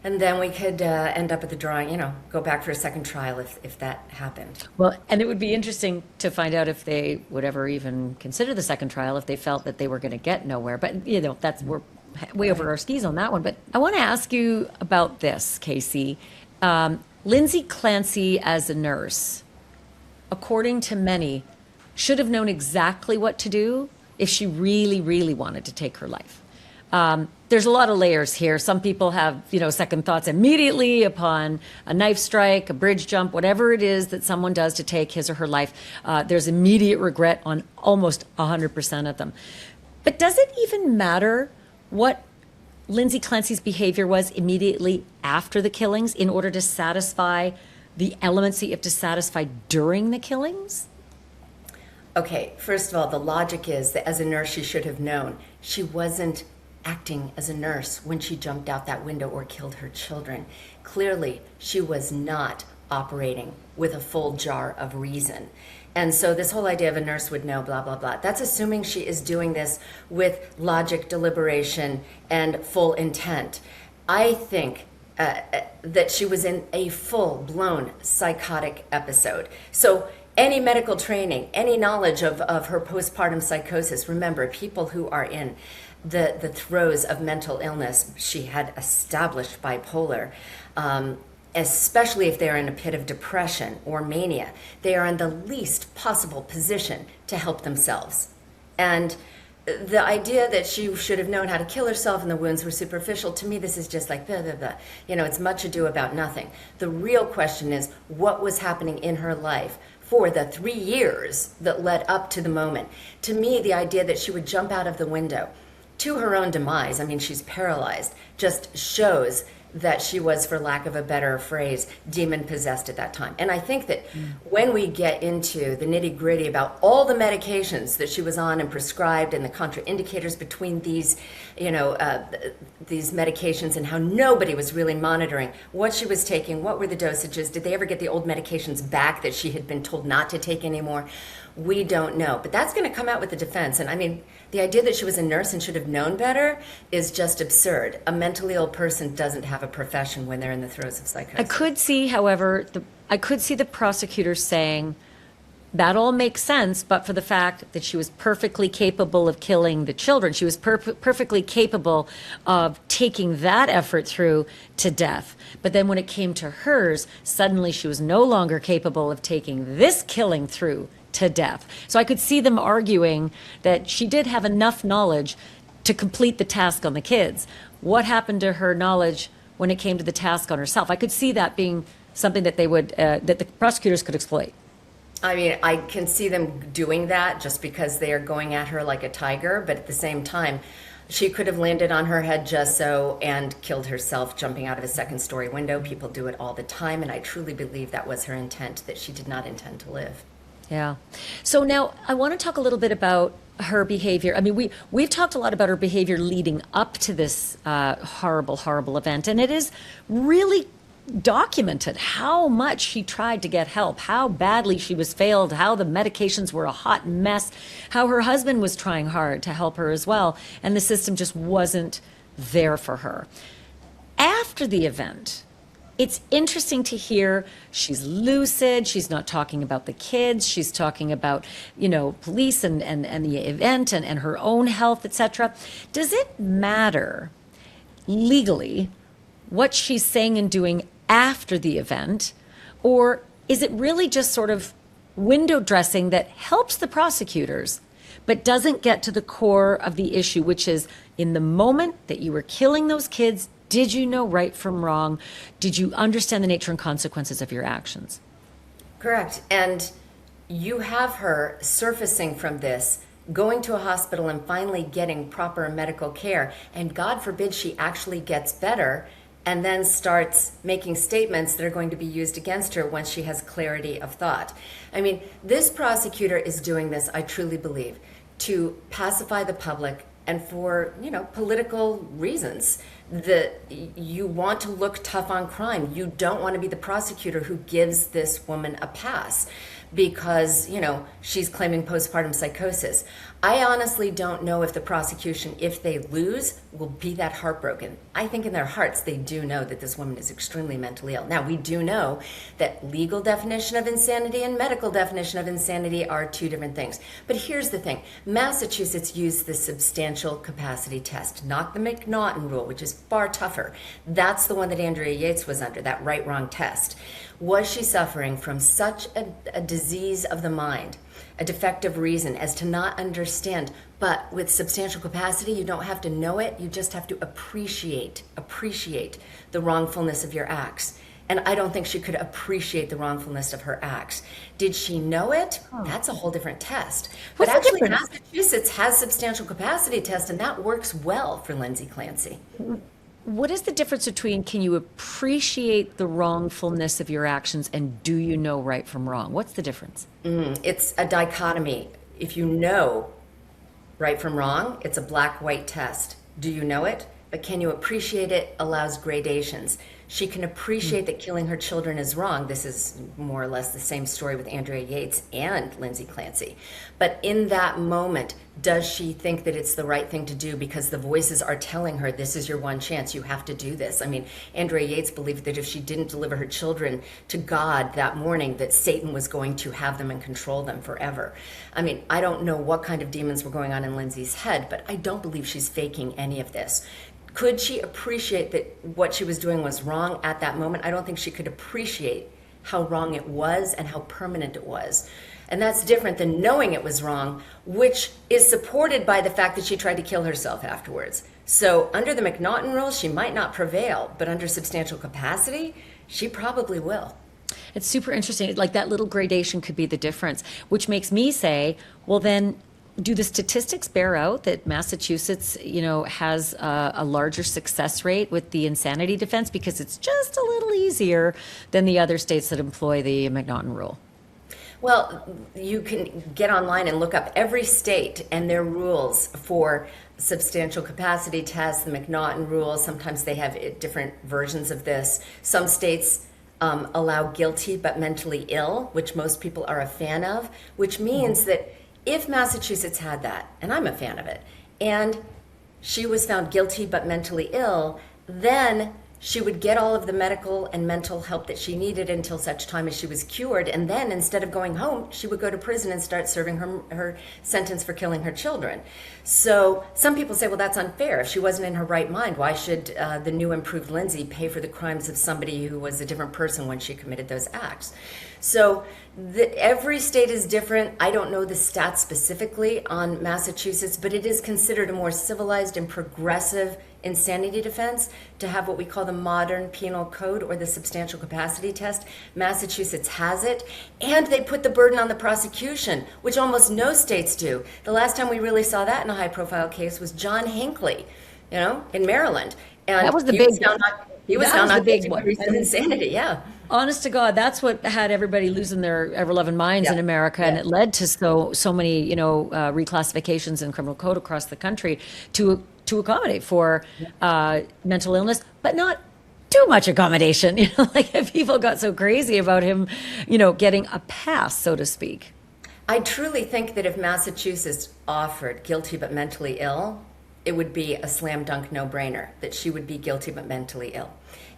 And then we could end up at the drawing, go back for a second trial if that happened. Well, and it would be interesting to find out if they would ever even consider the second trial, if they felt that they were going to get nowhere. But, we're way over our skis on that one. But I want to ask you about this, Casey. Lindsay Clancy as a nurse, according to many, should have known exactly what to do if she really, really wanted to take her life. There's a lot of layers here. Some people have, second thoughts immediately upon a knife strike, a bridge jump, whatever it is that someone does to take his or her life. There's immediate regret on almost 100% of them. But does it even matter what Lindsay Clancy's behavior was immediately after the killings in order to satisfy the elements that you have to satisfy during the killings? Okay, first of all, the logic is that as a nurse, she should have known. She wasn't acting as a nurse when she jumped out that window or killed her children. Clearly, she was not operating with a full jar of reason. And so this whole idea of a nurse would know, blah, blah, blah, that's assuming she is doing this with logic, deliberation, and full intent. I think that she was in a full-blown psychotic episode. So any medical training, any knowledge of her postpartum psychosis, remember, people who are in the throes of mental illness, she had established bipolar, especially if they're in a pit of depression or mania, they are in the least possible position to help themselves. And the idea that she should have known how to kill herself and the wounds were superficial, to me, this is just like, blah, blah, blah. You know, it's much ado about nothing. The real question is, what was happening in her life for the 3 years that led up to the moment? To me, the idea that she would jump out of the window to her own demise, I mean, she's paralyzed, just shows that she was, for lack of a better phrase, demon-possessed at that time. And I think that when we get into the nitty-gritty about all the medications that she was on and prescribed and the contraindicators between these, these medications and how nobody was really monitoring what she was taking, what were the dosages, did they ever get the old medications back that she had been told not to take anymore? We don't know. But that's going to come out with the defense. And I mean, the idea that she was a nurse and should have known better is just absurd. A mentally ill person doesn't have a profession when they're in the throes of psychosis. I could see, however, the prosecutors saying that all makes sense, but for the fact that she was perfectly capable of killing the children. She was perfectly capable of taking that effort through to death. But then when it came to hers, suddenly she was no longer capable of taking this killing through to death. So I could see them arguing that she did have enough knowledge to complete the task on the kids. What happened to her knowledge when it came to the task on herself? I could see that being something that they would, that the prosecutors could exploit. I mean, I can see them doing that just because they are going at her like a tiger, but at the same time, she could have landed on her head just so and killed herself jumping out of a second-story window. People do it all the time, and I truly believe that was her intent, that she did not intend to live. Yeah. So now I want to talk a little bit about her behavior. I mean, we've talked a lot about her behavior leading up to this horrible, horrible event, and it is really documented how much she tried to get help, how badly she was failed, how the medications were a hot mess, how her husband was trying hard to help her as well, and the system just wasn't there for her. After the event, it's interesting to hear she's lucid, she's not talking about the kids, she's talking about, police and the event and her own health, etc. Does it matter legally what she's saying and doing after the event, or is it really just sort of window dressing that helps the prosecutors but doesn't get to the core of the issue, which is in the moment that you were killing those kids, did you know right from wrong? Did you understand the nature and consequences of your actions? Correct. And you have her surfacing from this, going to a hospital and finally getting proper medical care. And God forbid she actually gets better and then starts making statements that are going to be used against her once she has clarity of thought. I mean, this prosecutor is doing this, I truly believe, to pacify the public and for, political reasons. That you want to look tough on crime. You don't want to be the prosecutor who gives this woman a pass because, she's claiming postpartum psychosis. I honestly don't know if the prosecution, if they lose, will be that heartbroken. I think in their hearts they do know that this woman is extremely mentally ill. Now, we do know that legal definition of insanity and medical definition of insanity are two different things. But here's the thing. Massachusetts used the substantial capacity test, not the McNaughton rule, which is far tougher. That's the one that Andrea Yates was under, that right-wrong test. Was she suffering from such a disease of the mind, a defective reason as to not understand? But with substantial capacity, you don't have to know it. You just have to appreciate the wrongfulness of your acts. And I don't think she could appreciate the wrongfulness of her acts. Did she know it? That's a whole different test. But actually, Massachusetts has substantial capacity test, and that works well for Lindsay Clancy. What is the difference between can you appreciate the wrongfulness of your actions and do you know right from wrong? What's the difference? It's a dichotomy. if you know right from wrong, it's a black-white test. Do you know it? But can you appreciate it? Allows gradations. She can appreciate that killing her children is wrong. This is more or less the same story with Andrea Yates and Lindsay Clancy. But in that moment, does she think that it's the right thing to do because the voices are telling her, this is your one chance, you have to do this? I mean, Andrea Yates believed that if she didn't deliver her children to God that morning, that Satan was going to have them and control them forever. I mean, I don't know what kind of demons were going on in Lindsay's head, but I don't believe she's faking any of this. Could she appreciate that what she was doing was wrong at that moment? I don't think she could appreciate how wrong it was and how permanent it was. And that's different than knowing it was wrong, which is supported by the fact that she tried to kill herself afterwards. So under the McNaughton rules, she might not prevail, but under substantial capacity, she probably will. It's super interesting. Like that little gradation could be the difference, which makes me say, well, then do the statistics bear out that Massachusetts, has a larger success rate with the insanity defense because it's just a little easier than the other states that employ the McNaughton rule? Well, you can get online and look up every state and their rules for substantial capacity tests, the McNaughton rules. Sometimes they have different versions of this. Some states allow guilty but mentally ill, which most people are a fan of, which means that if Massachusetts had that, and I'm a fan of it, and she was found guilty but mentally ill, then she would get all of the medical and mental help that she needed until such time as she was cured. And then instead of going home, she would go to prison and start serving her sentence for killing her children. So some people say, well, that's unfair. If she wasn't in her right mind, why should the new improved Lindsay pay for the crimes of somebody who was a different person when she committed those acts? So every state is different. I don't know the stats specifically on Massachusetts, but it is considered a more civilized and progressive insanity defense to have what we call the modern penal code or the substantial capacity test. Massachusetts has it, and they put the burden on the prosecution, which almost no states do. The last time we really saw that in a high-profile case was John Hinckley, in Maryland. And that was the big one. He was found not guilty by reason of insanity, yeah. Honest to God, that's what had everybody losing their ever-loving minds in America, and it led to so many, reclassifications in criminal code across the country to accommodate for mental illness, but not too much accommodation. Like if people got so crazy about him, getting a pass, so to speak. I truly think that if Massachusetts offered guilty but mentally ill, it would be a slam dunk no-brainer that she would be guilty but mentally ill,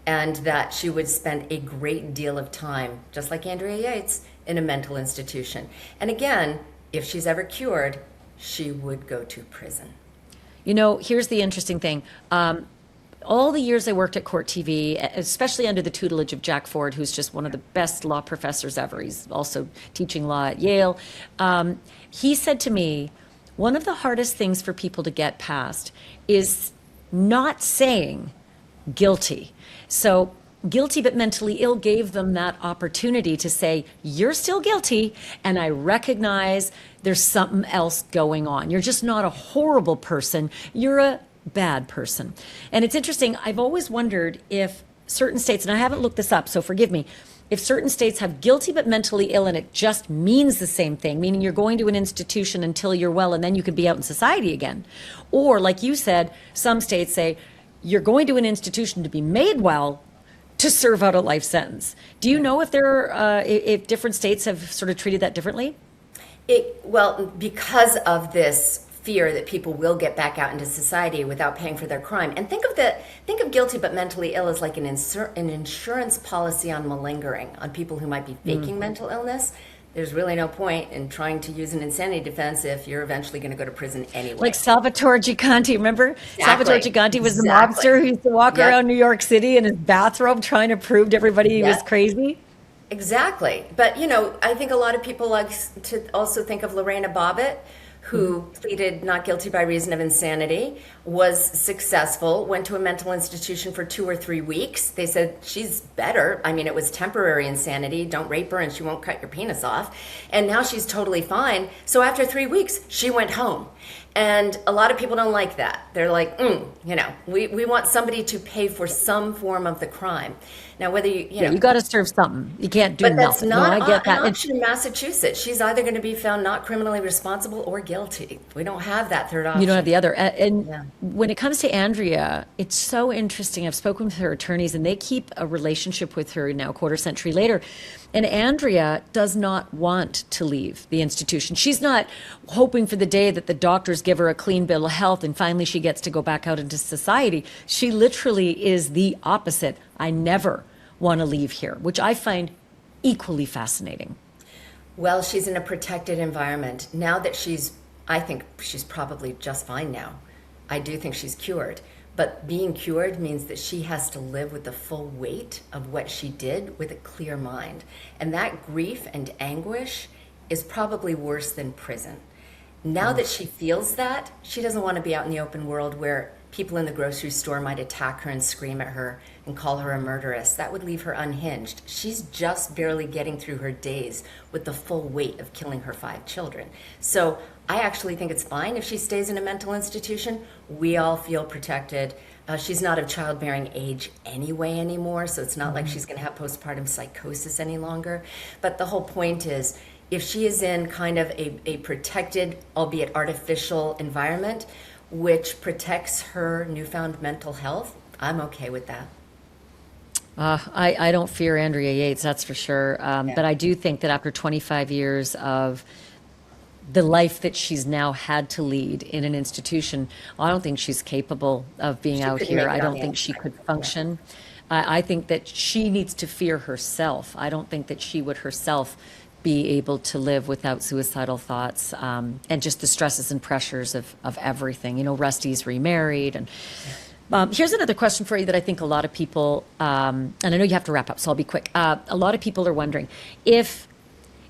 and that she would spend a great deal of time, just like Andrea Yates, in a mental institution. And again, if she's ever cured, she would go to prison. Here's the interesting thing. All the years I worked at Court TV, especially under the tutelage of Jack Ford, who's just one of the best law professors ever. He's also teaching law at Yale. He said to me, one of the hardest things for people to get past is not saying guilty. So guilty but mentally ill gave them that opportunity to say, you're still guilty, and I recognize there's something else going on. You're just not a horrible person. You're a bad person. And it's interesting. I've always wondered if certain states, and I haven't looked this up, so forgive me, if certain states have guilty but mentally ill and it just means the same thing, meaning you're going to an institution until you're well and then you can be out in society again. Or like you said, some states say you're going to an institution to be made well to serve out a life sentence. Do you know if if different states have sort of treated that differently? Well, because of this fear that people will get back out into society without paying for their crime. And think of guilty but mentally ill as like an insurance policy on malingering, on people who might be faking mental illness. There's really no point in trying to use an insanity defense if you're eventually going to go to prison anyway. Like Salvatore Giganti, remember? Exactly. Salvatore Giganti was the mobster who used to walk around New York City in his bathrobe trying to prove to everybody he was crazy. Exactly. But, I think a lot of people like to also think of Lorena Bobbitt, who pleaded not guilty by reason of insanity, was successful, went to a mental institution for 2 or 3 weeks. They said, she's better. I mean, it was temporary insanity. Don't rape her and she won't cut your penis off. And now she's totally fine. So after 3 weeks, she went home. And a lot of people don't like that. They're like, we want somebody to pay for some form of the crime. Now, whether You got to serve something. You can't do but that's nothing. not No, I get that. an option in Massachusetts. She's either going to be found not criminally responsible or guilty. We don't have that third option. You don't have the other. And Yeah. when it comes to Andrea, it's so interesting. I've spoken with her attorneys, and they keep a relationship with her now, quarter century later. And Andrea does not want to leave the institution. She's not hoping for the day that the doctors give her a clean bill of health and finally she gets to go back out into society. She literally is the opposite. I never want to leave here, which I find equally fascinating. Well, she's in a protected environment. Now that I think she's probably just fine now. I do think she's cured. But being cured means that she has to live with the full weight of what she did with a clear mind. And that grief and anguish is probably worse than prison. Now that she feels that, she doesn't want to be out in the open world where people in the grocery store might attack her and scream at her and call her a murderess. That would leave her unhinged. She's just barely getting through her days with the full weight of killing her 5 children. So I actually think it's fine if she stays in a mental institution. We all feel protected. She's not of childbearing age anyway anymore, so it's not like she's going to have postpartum psychosis any longer. But the whole point is, if she is in kind of a protected, albeit artificial environment, which protects her newfound mental health, I'm okay with that. I don't fear Andrea Yates, that's for sure. But I do think that after 25 years of the life that she's now had to lead in an institution, I don't think she's capable of being out couldn't here. make it I on don't the think she outside. could function. I think that she needs to fear herself. I don't think that she would herself be able to live without suicidal thoughts, and just the stresses and pressures of everything. You know, Rusty's remarried. And here's another question for you that I think a lot of people, and I know you have to wrap up, so I'll be quick. A lot of people are wondering if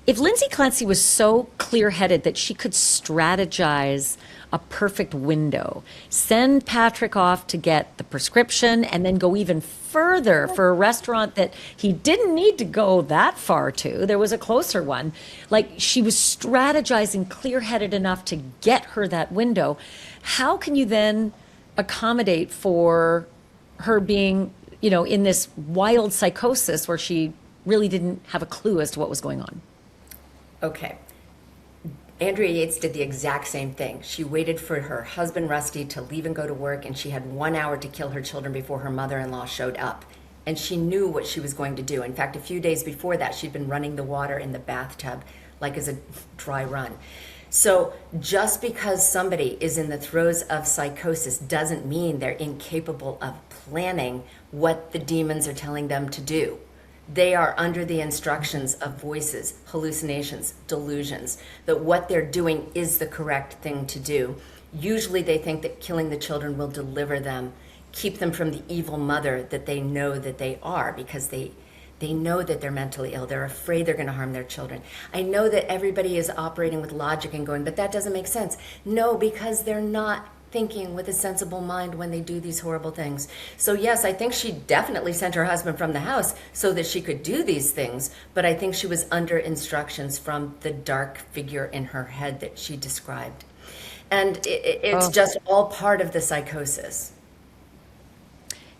Lindsay Clancy was so clear-headed that she could strategize a perfect window, send Patrick off to get the prescription, and then go even further for a restaurant that he didn't need to go that far to. There was a closer one. Like, she was strategizing clear-headed enough to get her that window. How can you then accommodate for her being, in this wild psychosis where she really didn't have a clue as to what was going on? Okay. Andrea Yates did the exact same thing. She waited for her husband, Rusty, to leave and go to work, and she had 1 hour to kill her children before her mother-in-law showed up. And she knew what she was going to do. In fact, a few days before that, she'd been running the water in the bathtub like as a dry run. So just because somebody is in the throes of psychosis doesn't mean they're incapable of planning what the demons are telling them to do. They are under the instructions of voices, hallucinations, delusions, that what they're doing is the correct thing to do. Usually they think that killing the children will deliver them, keep them from the evil mother that they know that they are, because they know that they're mentally ill. They're afraid they're going to harm their children. I know that everybody is operating with logic and going, but that doesn't make sense. No, because they're not thinking with a sensible mind when they do these horrible things. So yes, I think she definitely sent her husband from the house so that she could do these things, but I think she was under instructions from the dark figure in her head that she described. And it's just all part of the psychosis.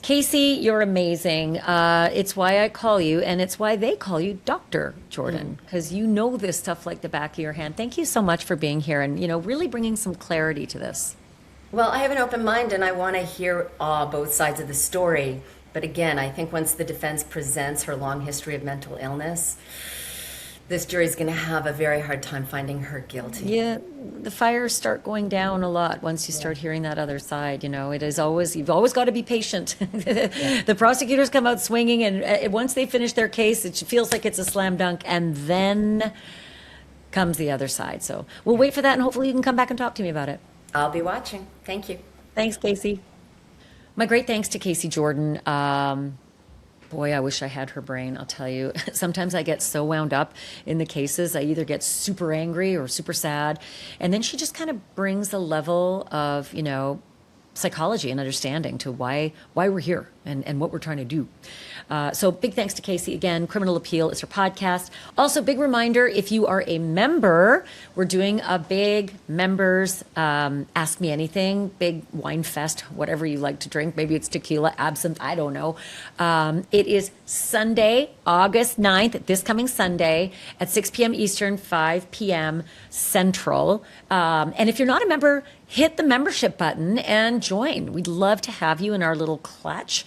Casey, you're amazing. It's why I call you, and it's why they call you Dr. Jordan, because you know this stuff like the back of your hand. Thank you so much for being here and, really bringing some clarity to this. Well, I have an open mind and I want to hear both sides of the story. But again, I think once the defense presents her long history of mental illness, this jury's going to have a very hard time finding her guilty. Yeah, the fires start going down a lot once you start hearing that other side. It is always, you've always got to be patient. The prosecutors come out swinging, and once they finish their case, it feels like it's a slam dunk, and then comes the other side. So we'll wait for that, and hopefully you can come back and talk to me about it. I'll be watching. Thank you. Thanks, Casey. My great thanks to Casey Jordan. Boy, I wish I had her brain, I'll tell you. Sometimes I get so wound up in the cases. I either get super angry or super sad. And then she just kind of brings a level of, psychology and understanding to why we're here. and what we're trying to do. So big thanks to Casey again. Criminal Appeal is her podcast. Also, big reminder, if you are a member, we're doing a big members Ask Me Anything, big wine fest, whatever you like to drink. Maybe it's tequila, absinthe, I don't know. It is Sunday, August 9th, this coming Sunday at 6 p.m. Eastern, 5 p.m. Central. And if you're not a member, hit the membership button and join. We'd love to have you in our little clutch.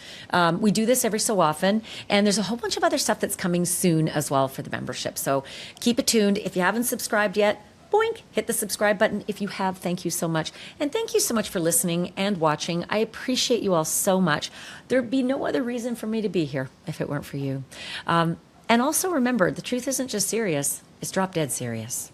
We do this every so often, and there's a whole bunch of other stuff that's coming soon as well for the membership. So keep it tuned. If you haven't subscribed yet, boink, hit the subscribe button. If you have, thank you so much. And thank you so much for listening and watching. I appreciate you all so much. There'd be no other reason for me to be here if it weren't for you. And also remember, the truth isn't just serious, it's drop dead serious.